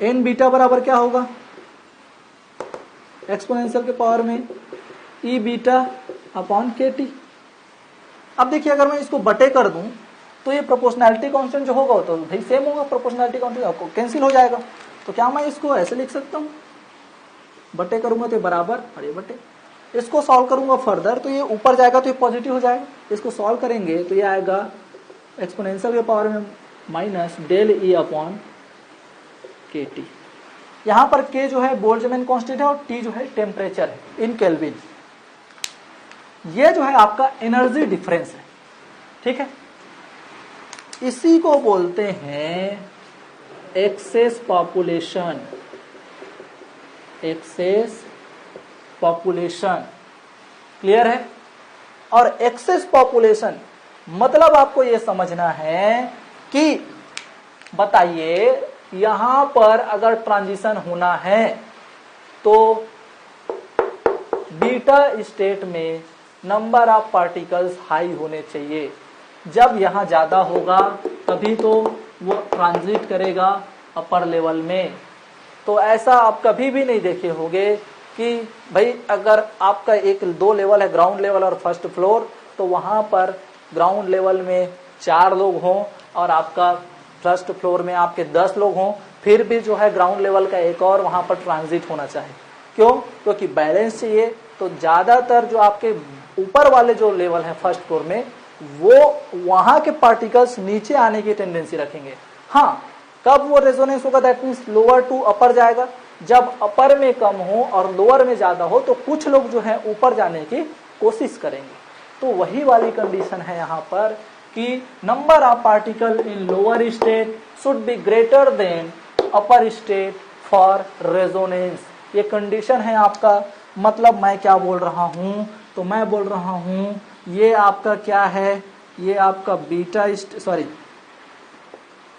n beta बराबर क्या होगा, एक्सपोनेंशियल के पावर में E बीटा अपॉन KT। अब देखिए अगर मैं इसको बटे कर दूं तो ये प्रोपोर्शनैलिटी कांस्टेंट जो होगा तो भाई सेम होगा, प्रोपोर्शनैलिटी कांस्टेंट आपको कैंसिल हो जाएगा। तो क्या मैं इसको ऐसे लिख सकता हूं, बटे करूंगा तो ये बराबर और ये बटे, इसको सॉल्व करूंगा फर्दर तो ये ऊपर जाएगा तो ये पॉजिटिव हो जाएगा, इसको सॉल्व करेंगे तो ये आएगा एक्सपोनेंशियल के पावर में minus del E upon KT। यहां पर K जो है बोल्ट्जमैन कांस्टेंट है और T जो है टेम्परेचर है इन केल्विन। ये जो है आपका एनर्जी डिफरेंस है, ठीक है, इसी को बोलते हैं एक्सेस पॉपुलेशन, क्लियर है? और एक्सेस पॉपुलेशन मतलब आपको यह समझना है कि बताइए यहां पर अगर ट्रांजिशन होना है तो बीटा स्टेट में नंबर ऑफ पार्टिकल्स हाई होने चाहिए, जब यहां ज्यादा होगा तभी तो वो ट्रांजिट करेगा अपर लेवल में। तो ऐसा आप कभी भी नहीं देखे होंगे कि भाई अगर आपका एक दो लेवल है, ग्राउंड लेवल और फर्स्ट फ्लोर, तो वहां पर ग्राउंड लेवल में 4 लोग हों और आपका फर्स्ट फ्लोर में आपके 10 लोग हों, फिर भी जो है ग्राउंड लेवल का एक और वहां पर ट्रांजिट होना चाहिए। क्यों? क्योंकि बैलेंस चाहिए। तो ज्यादातर जो आपके ऊपर वाले जो लेवल है फर्स्ट फ्लोर में, वो वहां के पार्टिकल्स नीचे आने की टेंडेंसी रखेंगे। हाँ, कब वो रेजोनेंस होगा, दैट मीन्स लोअर टू अपर जाएगा। जब अपर में कम हो और लोअर में ज्यादा हो तो कुछ लोग जो है ऊपर जाने की कोशिश करेंगे। तो वही वाली कंडीशन है यहाँ पर कि number of particle in lower state should be greater then upper state for resonance. ये कंडीशन है आपका। मतलब मैं क्या बोल रहा हूं, तो मैं बोल रहा हूं ये आपका क्या है, ये आपका बीटा सॉरी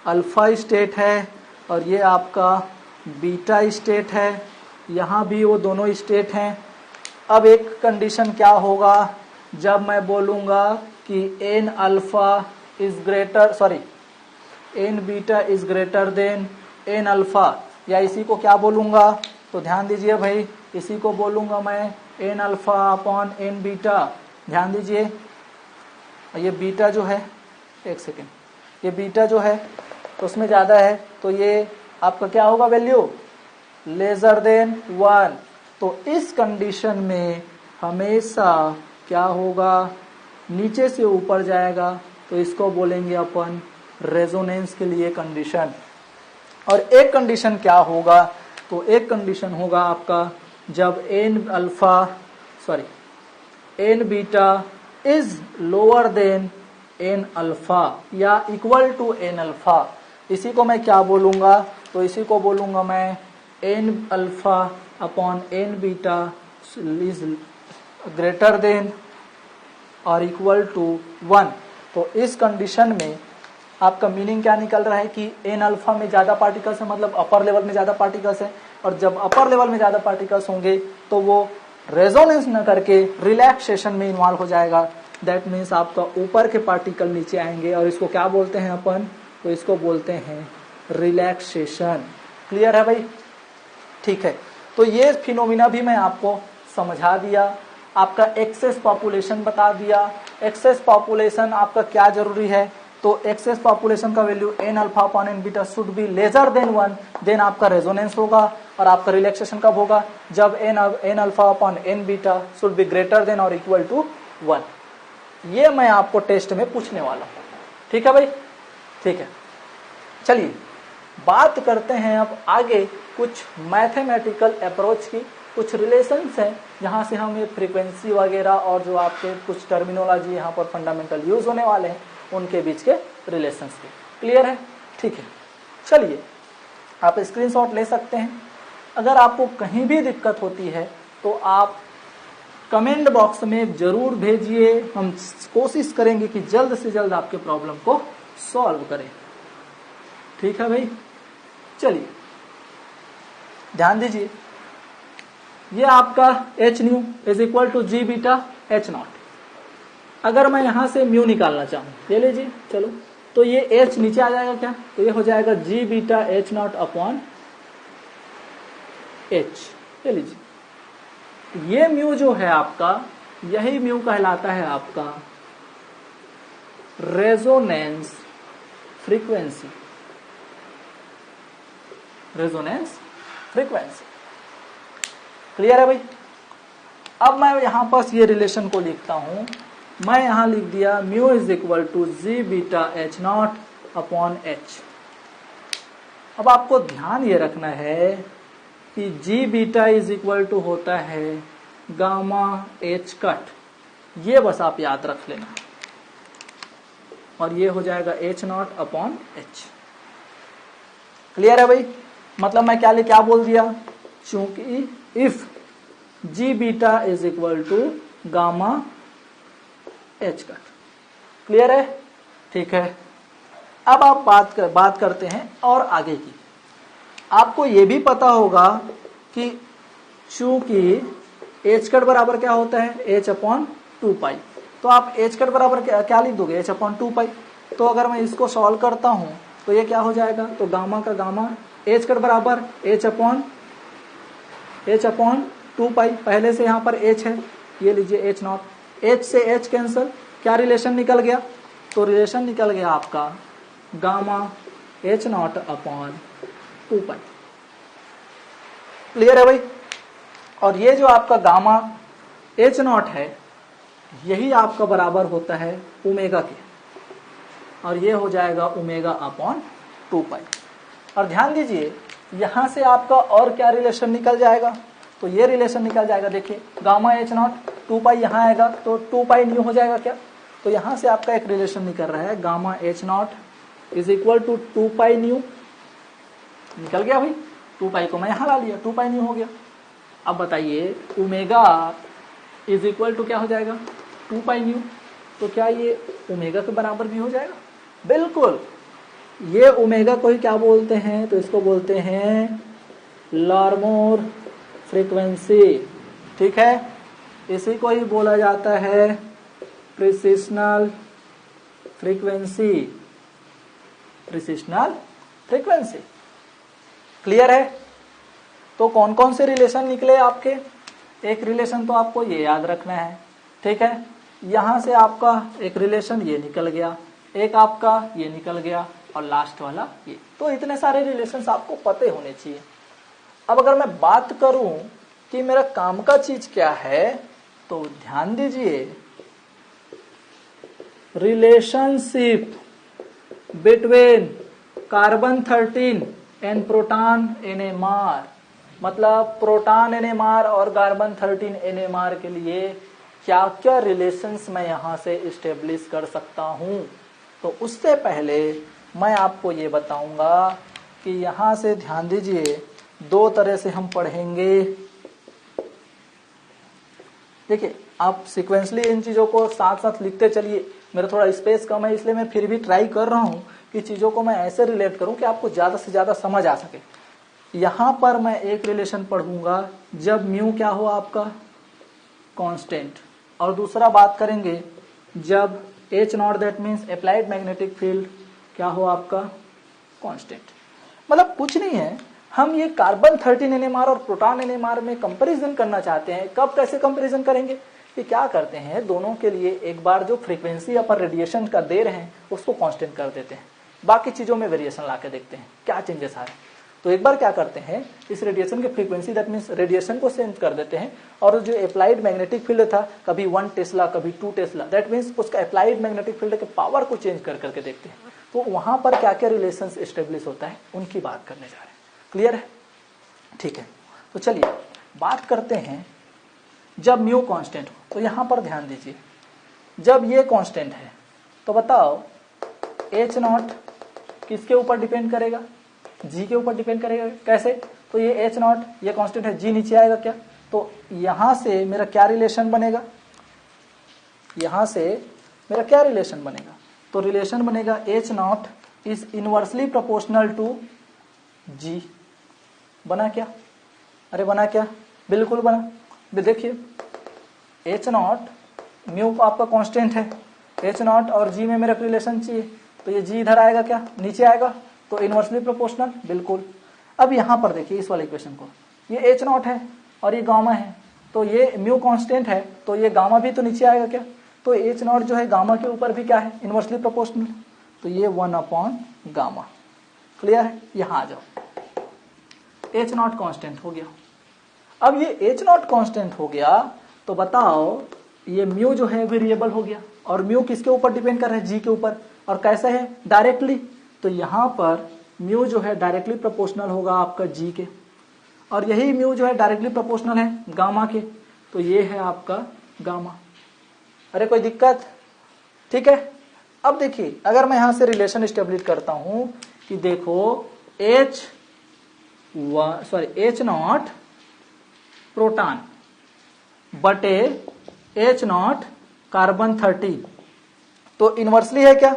अल्फा स्टेट है और ये आपका बीटा स्टेट है। यहां भी वो दोनों स्टेट हैं। अब एक कंडीशन क्या होगा, जब मैं बोलूंगा कि n alpha is greater, sorry N beta is greater than N alpha, या इसी को क्या बोलूंगा, तो ध्यान दीजिए भाई, इसी को बोलूंगा मैं N alpha upon N beta. ध्यान दीजिए, ये बीटा जो है, एक सेकेंड, ये बीटा जो है तो उसमें ज्यादा है, तो ये आपका क्या होगा वैल्यू, लेसर देन 1। तो इस कंडीशन में हमेशा क्या होगा, नीचे से ऊपर जाएगा, तो इसको बोलेंगे अपन रेजोनेंस के लिए कंडीशन। और एक कंडीशन क्या होगा, तो एक कंडीशन होगा आपका जब N beta is lower than N alpha या इक्वल टू एन अल्फा। इसी को मैं क्या बोलूंगा, तो इसी को बोलूंगा मैं N alpha upon N beta is greater than और इक्वल टू 1। तो इस कंडीशन में आपका मीनिंग क्या निकल रहा है कि एन अल्फा में ज्यादा पार्टिकल्स है, मतलब अपर लेवल में ज्यादा पार्टिकल्स है, और जब अपर लेवल में ज्यादा पार्टिकल्स होंगे तो वो रेजोनेंस न करके रिलैक्सेशन में इन्वॉल्व हो जाएगा। दैट मीन्स आपका ऊपर के पार्टिकल नीचे आएंगे, और इसको क्या बोलते हैं अपन, तो इसको बोलते हैं रिलैक्सेशन। क्लियर है भाई, ठीक है। तो ये फिनोमिना भी मैं आपको समझा दिया, आपका एक्सेस पॉपुलेशन बता दिया। एक्सेस पॉपुलेशन आपका क्या जरूरी है, तो एक्सेस पॉपुलेशन का value N alpha upon N beta should be lesser than 1, then आपका रेजोनेंस होगा। और आपका रिलैक्सेशन कब होगा, जब N alpha upon N beta should be greater than और इक्वल टू 1। ये मैं आपको टेस्ट में पूछने वाला हूं, ठीक है भाई, ठीक है। चलिए बात करते हैं अब आगे कुछ मैथमेटिकल अप्रोच की, कुछ रिलेशंस हैं जहां से हम ये फ्रीक्वेंसी वगैरह और जो आपके कुछ टर्मिनोलॉजी यहाँ पर फंडामेंटल यूज होने वाले हैं उनके बीच के रिलेशंस के। क्लियर है, ठीक है। चलिए आप स्क्रीनशॉट ले सकते हैं। अगर आपको कहीं भी दिक्कत होती है तो आप कमेंट बॉक्स में जरूर भेजिए, हम कोशिश करेंगे कि जल्द से जल्द आपके प्रॉब्लम को सॉल्व करें, ठीक है भाई। चलिए ध्यान दीजिए, ये आपका H nu is equal to G beta H naught. अगर मैं यहां से म्यू निकालना चाहूं, ले लीजिए, चलो, तो ये एच नीचे आ जाएगा क्या, तो ये हो जाएगा G beta H naught upon H. ले लीजिए, ये म्यू जो है आपका, यही म्यू कहलाता है आपका resonance frequency. Resonance frequency, clear है भाई। अब मैं यहां पर ये रिलेशन को लिखता हूं, मैं यहां लिख दिया mu is equal to G beta H naught upon H. अब आपको ध्यान ये रखना है कि G beta is equal to होता है गामा एच कट, ये बस आप याद रख लेना, और ये हो जाएगा H naught upon H. Clear है भाई, मतलब मैं क्या बोल दिया, चूंकि if G beta is equal to gamma H cut. Clear है, ठीक है। अब आप बात करते हैं और आगे की। आपको यह भी पता होगा कि चूंकि एच कट बराबर क्या होता है, एच अपॉन 2 पाई, तो आप एच कट बराबर क्या लिख दोगे, एच अपॉन 2 पाई। तो अगर मैं इसको सॉल्व करता हूं तो ये क्या हो जाएगा, तो गामा का गामा एच कट बराबर एच अपॉन 2 पाई। पहले से यहां पर एच है, ये लीजिए एच नॉट, एच से एच कैंसल, क्या रिलेशन निकल गया, तो रिलेशन निकल गया आपका गामा एच नॉट अपॉन 2 पाई। क्लियर है भाई। और ये जो आपका गामा एच नॉट है, यही आपका बराबर होता है ओमेगा के, और ये हो जाएगा ओमेगा अपॉन 2 पाई। और ध्यान दीजिए यहां से आपका और क्या रिलेशन निकल जाएगा, तो ये रिलेशन निकल जाएगा, देखिए गामा एच नॉट 2 पाई यहां आएगा तो 2 पाई न्यू हो जाएगा क्या, तो यहां से आपका एक रिलेशन निकल रहा है gamma H naught is equal to 2 pi nu. निकल गया भाई, 2 पाई को मैं यहां ला लिया, 2 पाई न्यू हो गया। अब बताइए ओमेगा इज इक्वल टू क्या हो जाएगा, 2 पाई न्यू, तो क्या ये ओमेगा के बराबर भी हो जाएगा, बिल्कुल। ये ओमेगा को ही क्या बोलते हैं, तो इसको बोलते हैं लार्मोर फ्रीक्वेंसी, ठीक है। इसी को ही बोला जाता है प्रिसिशनल फ्रीक्वेंसी, प्रिसिशनल फ्रीक्वेंसी। क्लियर है? तो कौन कौन से रिलेशन निकले आपके? एक रिलेशन तो आपको ये याद रखना है, ठीक है। यहां से आपका एक रिलेशन ये निकल गया, एक आपका ये निकल गया और लास्ट वाला ये। तो इतने सारे रिलेशंस आपको पते होने चाहिए। अब अगर मैं बात करूं कि मेरा काम का चीज क्या है, तो ध्यान दीजिए, relationship between carbon 13 and proton NMR, मतलब प्रोटॉन NMR और कार्बन 13 NMR के लिए क्या क्या रिलेशंस मैं यहां से इस्टेब्लिश कर सकता हूं। तो उससे पहले मैं आपको ये बताऊंगा कि यहां से ध्यान दीजिए, दो तरह से हम पढ़ेंगे। देखिए, आप सीक्वेंसली इन चीजों को साथ साथ लिखते चलिए। मेरा थोड़ा स्पेस कम है, इसलिए मैं फिर भी ट्राई कर रहा हूं कि चीजों को मैं ऐसे रिलेट करूं कि आपको ज्यादा से ज्यादा समझ आ सके। यहां पर मैं एक रिलेशन पढ़ूंगा जब म्यू क्या हो आपका कांस्टेंट, और दूसरा बात करेंगे जब H0 that means applied magnetic field क्या हो आपका कांस्टेंट। मतलब कुछ नहीं है, हम ये कार्बन 13 NMR और प्रोटॉन NMR में कंपैरिजन करना चाहते हैं। कब कैसे कंपैरिजन करेंगे कि क्या करते हैं, दोनों के लिए एक बार जो फ्रीक्वेंसी अपन रेडिएशन का दे रहे हैं उसको कांस्टेंट कर देते हैं, बाकी चीजों में वेरिएशन ला के देखते हैं क्या चेंजेस आ रहे हैं। तो एक बार क्या करते हैं, इस रेडिएशन की फ्रीक्वेंसी दैट मीन्स रेडिएशन को चेंज कर देते हैं, और जो अप्लाइड मैग्नेटिक फील्ड था कभी 1 टेस्ला कभी 2 टेस्ला, दैट मीन्स उसका अप्लाइड मैग्नेटिक फील्ड के पावर को चेंज कर करके देखते हैं। तो वहां पर क्या क्या रिलेशन एस्टेब्लिश होता है उनकी बात करने जा रहे हैं। क्लियर है? ठीक है, तो चलिए बात करते हैं जब म्यू कांस्टेंट हो। तो यहां पर ध्यान दीजिए, जब ये कांस्टेंट है तो बताओ H0 किसके ऊपर डिपेंड करेगा? G के ऊपर डिपेंड करेगा। कैसे? तो ये H0 ये कांस्टेंट है, G नीचे आएगा क्या? तो यहां से मेरा क्या रिलेशन बनेगा? यहां से मेरा क्या रिलेशन बनेगा? तो रिलेशन बनेगा H0 is inversely proportional to G। बना क्या? अरे बना क्या? बिल्कुल बना। देखिए H0 म्यू आपका कांस्टेंट है, H0 और G में मेरा रिलेशन चाहिए, तो ये G इधर आएगा क्या? नीचे आएगा, तो इनवर्सली प्रोपोर्शनल बिल्कुल। अब यहां पर देखिए इस वाले इक्वेशन को, ये H0 है और ये गामा है, तो ये म्यू कांस्टेंट है, तो ये गामा भी तो नीचे आएगा क्या? तो H0 जो है गामा के ऊपर भी क्या है? इनवर्सली प्रोपोर्शनल, तो ये 1/गामा। क्लियर है? यहां आ जाओ, H0 कांस्टेंट हो गया। अब ये H0 कांस्टेंट हो गया तो बताओ ये म्यू जो है वेरिएबल हो गया, और म्यू किसके ऊपर डिपेंड कर रहा है? G के ऊपर। और कैसे है? डायरेक्टली। तो यहां पर म्यू जो है डायरेक्टली प्रोपोर्शनल होगा आपका G के, और यही म्यू जो है डायरेक्टली प्रोपोर्शनल है गामा के, तो ये है आपका गामा। अरे कोई दिक्कत? ठीक है। अब देखिए अगर मैं यहां से रिलेशन एस्टेब्लिश करता हूं कि देखो H0 प्रोटॉन बटे H0 कार्बन 13, तो इनवर्सली है क्या?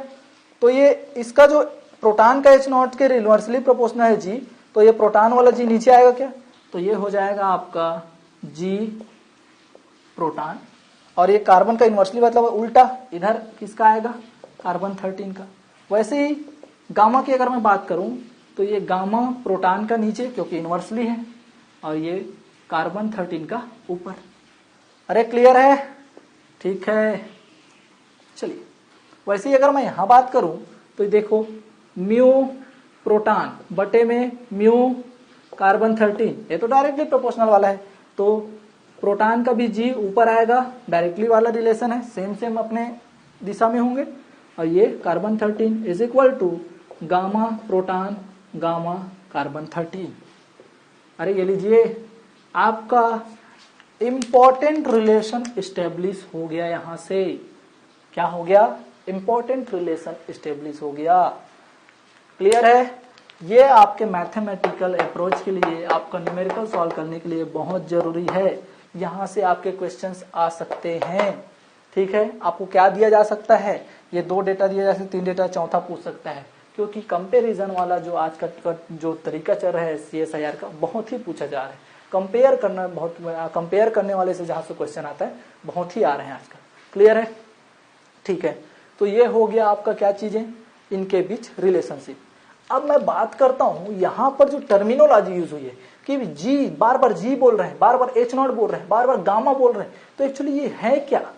तो ये इसका जो प्रोटॉन का H0 के इनवर्सली प्रोपोर्शनल है G, तो ये प्रोटॉन वाला G नीचे आएगा क्या? तो ये हो जाएगा आपका G प्रोटॉन, और ये कार्बन का इनवर्सली मतलब उल्टा, इधर किसका आएगा? कार्बन 13 का। वैसे ही गामा की अगर मैं बात करूं तो ये गामा प्रोटॉन का नीचे क्योंकि इनवर्सली है, और ये कार्बन 13 का ऊपर। अरे क्लियर है? ठीक है। चलिए वैसे ही अगर मैं यहां बात करूं तो देखो म्यू प्रोटॉन बटे में म्यू कार्बन 13, ये तो डायरेक्टली प्रोपोर्शनल वाला है, तो प्रोटॉन का भी G ऊपर आएगा, डायरेक्टली वाला रिलेशन है, सेम सेम अपने दिशा में होंगे, और ये carbon 13 is equal to gamma proton gamma carbon 13। अरे ये लीजिए आपका इंपॉर्टेंट रिलेशन एस्टेब्लिश हो गया। यहां से क्या हो गया? इंपॉर्टेंट रिलेशन एस्टेब्लिश हो गया। क्लियर है? ये आपके मैथमेटिकल अप्रोच के लिए, आपका न्यूमेरिकल सॉल्व करने के लिए बहुत जरूरी है। यहां से आपके क्वेश्चंस आ सकते हैं। ठीक है, आपको क्या दिया जा सकता है? ये 2 डेटा दिया जा सकता है, 3 डेटा, चौथा पूछ सकता है, क्योंकि कंपैरिजन वाला जो आज का जो तरीका चल रहा है CSIR का, बहुत ही पूछा जा रहा है। कंपेयर करना, बहुत कंपेयर करने वाले से जहां से क्वेश्चन आता है बहुत ही आ रहे हैं आजकल। क्लियर है? ठीक है, तो ये हो गया आपका क्या चीजें, इनके बीच रिलेशनशिप। अब मैं बात करता हूं यहां पर जो टर्मिनोलॉजी यूज हुई है कि जी बार बार जी बोल रहे हैं, बार बार एच नॉट बोल रहे हैं, बार बार गामा बोल रहे हैं, तो एक्चुअली ये है क्या,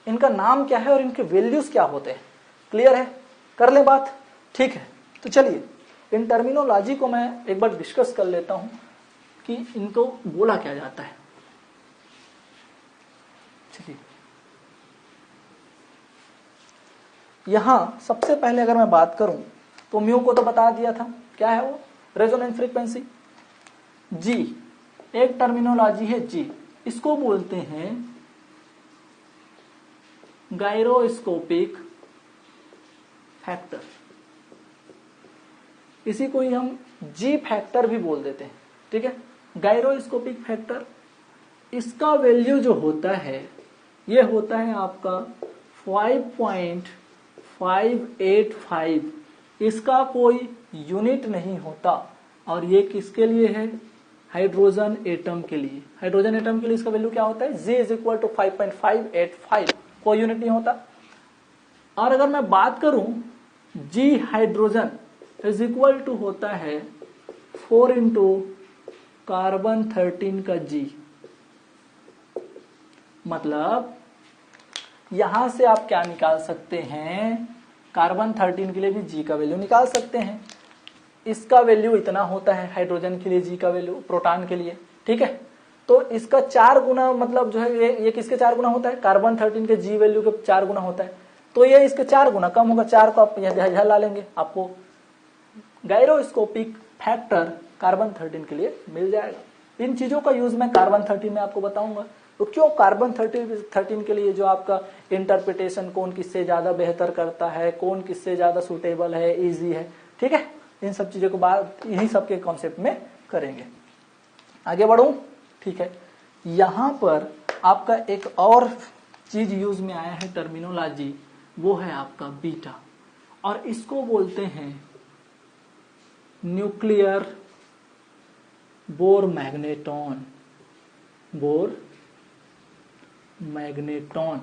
इनका नाम क्या है और इनके वैल्यूज क्या होते हैं। क्लियर है, कर ले बात, ठीक है। तो चलिए इन टर्मिनोलॉजी को मैं एक बार डिस्कस कर लेता हूं कि इनको बोला क्या जाता है। चलिए यहां सबसे पहले अगर मैं बात करूं तो म्यू को तो बता दिया था, क्या है वो, रेजोनेंस फ्रीक्वेंसी। जी एक टर्मिनोलॉजी है जी, इसको बोलते हैं गायरोस्कोपिक फैक्टर, इसी को ही हम जी फैक्टर भी बोल देते हैं, ठीक है। गायरोस्कोपिक फैक्टर, इसका वैल्यू जो होता है ये होता है आपका 5.585, इसका कोई यूनिट नहीं होता, और ये किसके लिए है, हाइड्रोजन एटम के लिए। हाइड्रोजन एटम के लिए इसका वैल्यू क्या होता है, G इज इक्वल टू 5.585, कोई यूनिट नहीं होता। और अगर मैं बात करूं G hydrogen is equal to होता है 4 इंटू कार्बन 13 का G, मतलब यहां से आप क्या निकाल सकते हैं, कार्बन 13 के लिए भी G का वैल्यू निकाल सकते हैं। इसका वैल्यू इतना होता है हाइड्रोजन के लिए, G का वैल्यू प्रोटॉन के लिए, ठीक है। तो इसका 4 गुना, मतलब जो है ये किसके 4 गुना होता है, कार्बन 13 के G वैल्यू के 4 गुना होता है, तो ये इसके 4 गुना कम होगा। 4 को आप यहां ला लेंगे, आपको गायरोस्कोपिक फैक्टर कार्बन 13 के लिए मिल जाएगा। इन चीजों का यूज मैं कार्बन 13 में आपको बताऊंगा, तो क्यों कार्बन 13 के लिए जो आपका इंटरप्रिटेशन कौन किससे ज्यादा बेहतर करता है, कौन किससे ज्यादा सुटेबल है, इजी है, ठीक है। इन सब चीजों को बात यही सब के कॉन्सेप्ट में करेंगे। आगे बढ़ूं, ठीक है। यहां पर आपका एक और चीज यूज में आया है टर्मिनोलॉजी, वो है आपका बीटा, और इसको बोलते हैं nuclear bore magneton, bore magneton,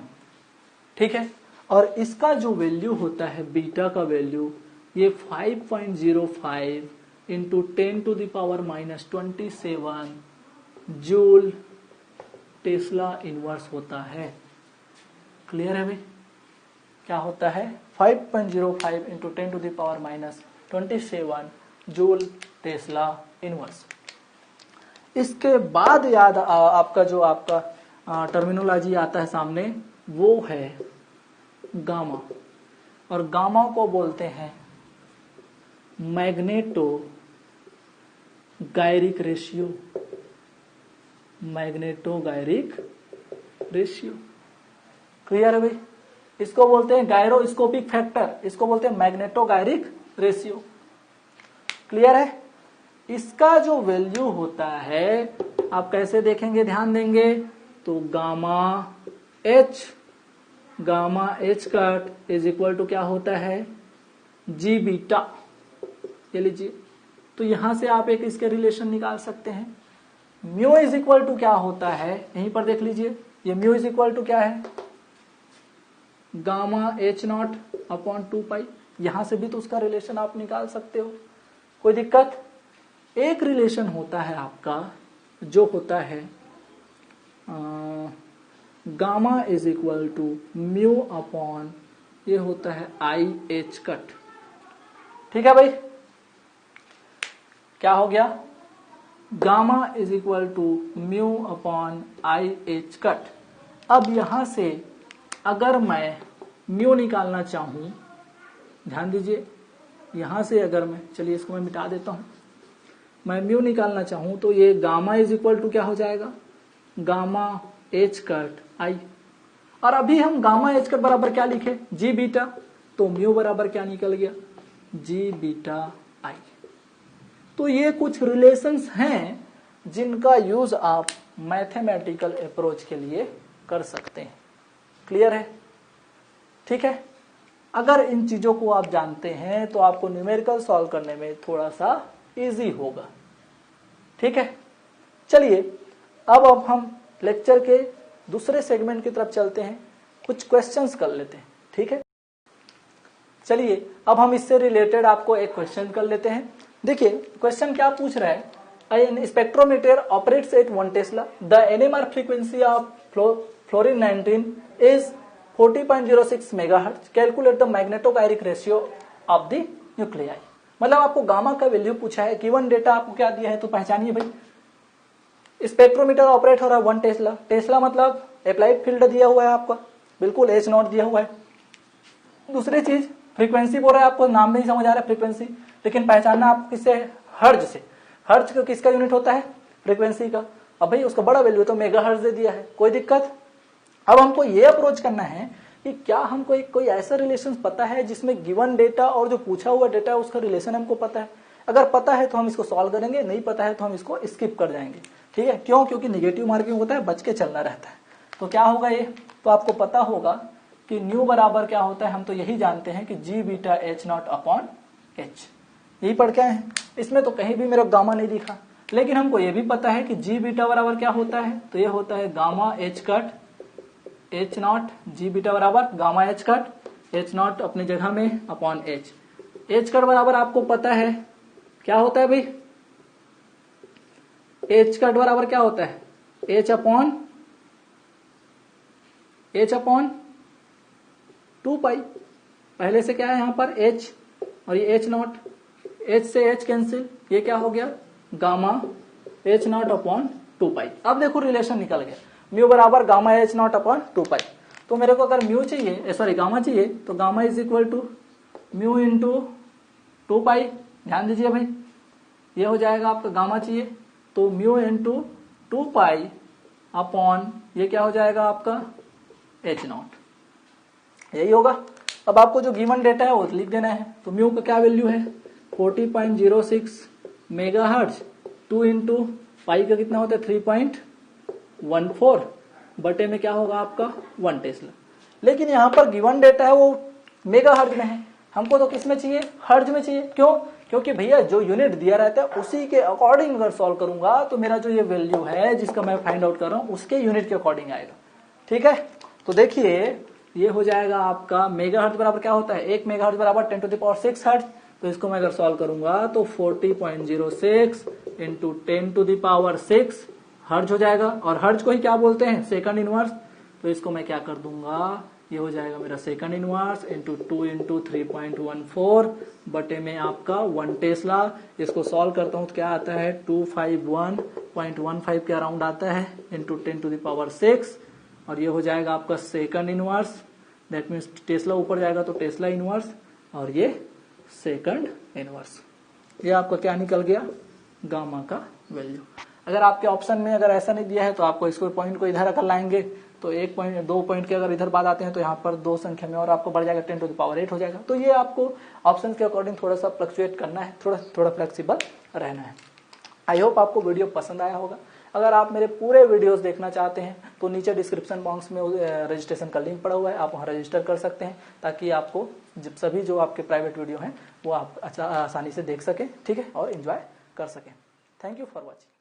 ठीक है। और इसका जो वैल्यू होता है बीटा का वैल्यू, ये 5.05 into 10 to the power -27 joule tesla inverse होता है। क्लियर है भाई, क्या होता है 5.05 into 10 to the power -27 joule tesla inverse. इसके बाद याद आपका जो आपका टर्मिनोलॉजी आता है सामने, वो है गामा, और गामा को बोलते हैं magneto gyric ratio, magneto gyric ratio. Clear है भाई, इसको बोलते हैं गायरोस्कोपिक फैक्टर, इसको बोलते हैं मैग्नेटो गायरिक रेशियो। क्लियर है। इसका जो वैल्यू होता है आप कैसे देखेंगे, ध्यान देंगे तो gamma H cut is equal to क्या होता है, जी बीटा, ये लीजिए। तो यहां से आप एक इसके रिलेशन निकाल सकते हैं। म्यू इज इक्वल टू क्या होता है, यहीं पर देख लीजिए, ये म्यू इज इक्वल टू क्या है, गामा एच नॉट अपॉन 2 यहां से भी तो उसका रिलेशन आप निकाल सकते हो, कोई दिक्कत। एक रिलेशन होता है आपका जो होता है gamma is equal to mu upon, ये होता है आई एच कट, ठीक है भाई। क्या हो गया, gamma is equal to mu upon I H cut. अब यहां से अगर मैं म्यू निकालना चाहूं, ध्यान दीजिए, यहां से अगर मैं, चलिए इसको मैं मिटा देता हूं, मैं म्यू निकालना चाहूं तो ये गामा इज इक्वल टू क्या हो जाएगा, गामा एच कट आई। और अभी हम गामा एच कट बराबर क्या लिखे, जी बीटा, तो म्यू बराबर क्या निकल गया, जी बीटा आई। तो ये कुछ रिलेशंस हैं जिनका यूज आप मैथमेटिकल अप्रोच के लिए कर सकते हैं। क्लियर है, ठीक है। अगर इन चीजों को आप जानते हैं तो आपको न्यूमेरिकल सॉल्व करने में थोड़ा सा इजी होगा, ठीक है। चलिए अब हम लेक्चर के दूसरे सेगमेंट की तरफ चलते हैं, कुछ क्वेश्चंस कर लेते हैं, ठीक है। चलिए अब हम इससे रिलेटेड आपको एक क्वेश्चन कर लेते हैं। देखिए क्वेश्चन क्या पूछ रहा है, an spectrometer operates at 1 tesla, the NMR frequency of fluorine 19 is 40.06 megahertz, calculate the magnetogyric ratio of the nuclei. मतलब आपको गामा का वैल्यू पूछा है, गिवन डेटा आपको क्या दिया है तो पहचानिए भाई। स्पेक्ट्रोमीटर ऑपरेट हो रहा है 1 टेस्ला, टेस्ला मतलब अप्लाइड फील्ड दिया हुआ है आपका, बिल्कुल H नॉट दिया हुआ है। दूसरी चीज फ्रीक्वेंसी बोल रहा है, आपको नाम नहीं समझ आ रहा है फ्रीक्वेंसी, लेकिन पहचानना आपको किससे, हर्ज से। हर्ज का किसका यूनिट होता है, फ्रीक्वेंसी का। अब भाई उसका बड़ा वैल्यू तो मेगा हर्ज दे दिया है, कोई दिक्कत। अब हमको ये अप्रोच करना है कि क्या हमको कोई ऐसा रिलेशन पता है जिसमें गिवन डेटा और जो पूछा हुआ डेटा है उसका रिलेशन हमको पता है। अगर पता है तो हम इसको सॉल्व करेंगे, नहीं पता है तो हम इसको स्किप कर जाएंगे। ठीक है, क्यों? क्योंकि निगेटिव मार्किंग होता है, बच के चलना रहता है। तो क्या होगा ये, तो आपको पता होगा कि न्यू बराबर क्या होता है, हम तो यही जानते हैं कि G beta H naught upon H. यही पढ़ के आए हैं, इसमें तो कहीं भी मेरा गामा नहीं दिखा, लेकिन हमको ये भी पता है कि जी बीटा बराबर क्या होता है, तो ये होता है gamma H cut H naught, G beta बराबर gamma H cut H naught अपनी जगह में अपॉन एच। एच कट बराबर आपको पता है क्या होता है भाई, एच कट बराबर क्या होता है, एच अपॉन 2 पाई। पहले से क्या है यहाँ पर एच और ये एच नॉट, एच से एच कैंसिल, ये क्या हो गया गामा एच नॉट अपॉन 2 पाई। अब देखो रिलेशन निकल गया, म्यू बराबर गामा एच नॉट अपॉन 2 पाई। तो मेरे को अगर म्यू चाहिए, सॉरी गामा चाहिए, तो gamma is equal to mu into 2 pi. ध्यान दीजिए भाई, ये हो जाएगा आपका गामा चाहिए तो म्यू इंटू 2 पाई अपॉन ये क्या हो जाएगा आपका एच नॉट, यही होगा। अब आपको जो गिवन डेटा है वो लिख देना है। तो म्यू का क्या वैल्यू है 40.06 मेगाहर्ट्ज, 2 इंटू पाई का कितना होता है 3.14 बटे में क्या होगा आपका 1 टेस्ला। लेकिन यहाँ पर गिवन डेटा है वो मेगाहर्ट्ज में है, हमको तो किस में चाहिए, हर्ट्ज में चाहिए। क्यों? क्योंकि भैया जो यूनिट दिया रहता है उसी के अकॉर्डिंग अगर सॉल्व करूंगा तो मेरा जो ये वैल्यू है जिसका मैं फाइंड आउट कर रहा हूं उसके यूनिट के अकॉर्डिंग आएगा। ठीक है, तो देखिए ये हो जाएगा आपका मेगाहर्ट्ज बराबर क्या होता है, 1 मेगाहर्ट्ज बराबर 10⁶ हर्ट्ज। तो इसको मैं अगर सॉल्व करूंगा तो 40.06 इंटू 10⁶ हर्ट्ज हो जाएगा, और हर्ट्ज को ही क्या बोलते हैं, सेकंड इनवर्स। तो इसको मैं क्या कर दूंगा, ये हो जाएगा मेरा सेकंड इनवर्स इंटू 2 इंटू 3.14 बटे में आपका 1 टेस्ला। इसको सॉल्व करता हूं तो क्या आता है 251.15 के अराउंड आता है इंटू 10⁶, और ये हो जाएगा आपका second inverse. That means Tesla ऊपर जाएगा तो टेस्ला इनवर्स, और ये सेकंड इनवर्स। ये आपका क्या निकल गया, गामा का वैल्यू। अगर आपके ऑप्शन में अगर ऐसा नहीं दिया है तो आपको इसको पॉइंट को इधर अगर लाएंगे तो 1 पॉइंट 2 पॉइंट के अगर इधर बाद आते हैं तो यहाँ पर 2 संख्या में और आपको बढ़ जाएगा 10⁸ हो जाएगा। तो ये आपको ऑप्शन के अकॉर्डिंग थोड़ा सा फ्लक्चुएट करना है, थोड़ा फ्लेक्सिबल रहना है। आई होप आपको वीडियो पसंद आया होगा। अगर आप मेरे पूरे वीडियोस देखना चाहते हैं तो नीचे डिस्क्रिप्शन बॉक्स में रजिस्ट्रेशन का लिंक पड़ा हुआ है, आप वहां रजिस्टर कर सकते हैं ताकि आपको सभी जो आपके प्राइवेट वीडियो हैं वो आप आसानी से देख सकें, ठीक है, और एंजॉय कर सकें। Thank you for watching.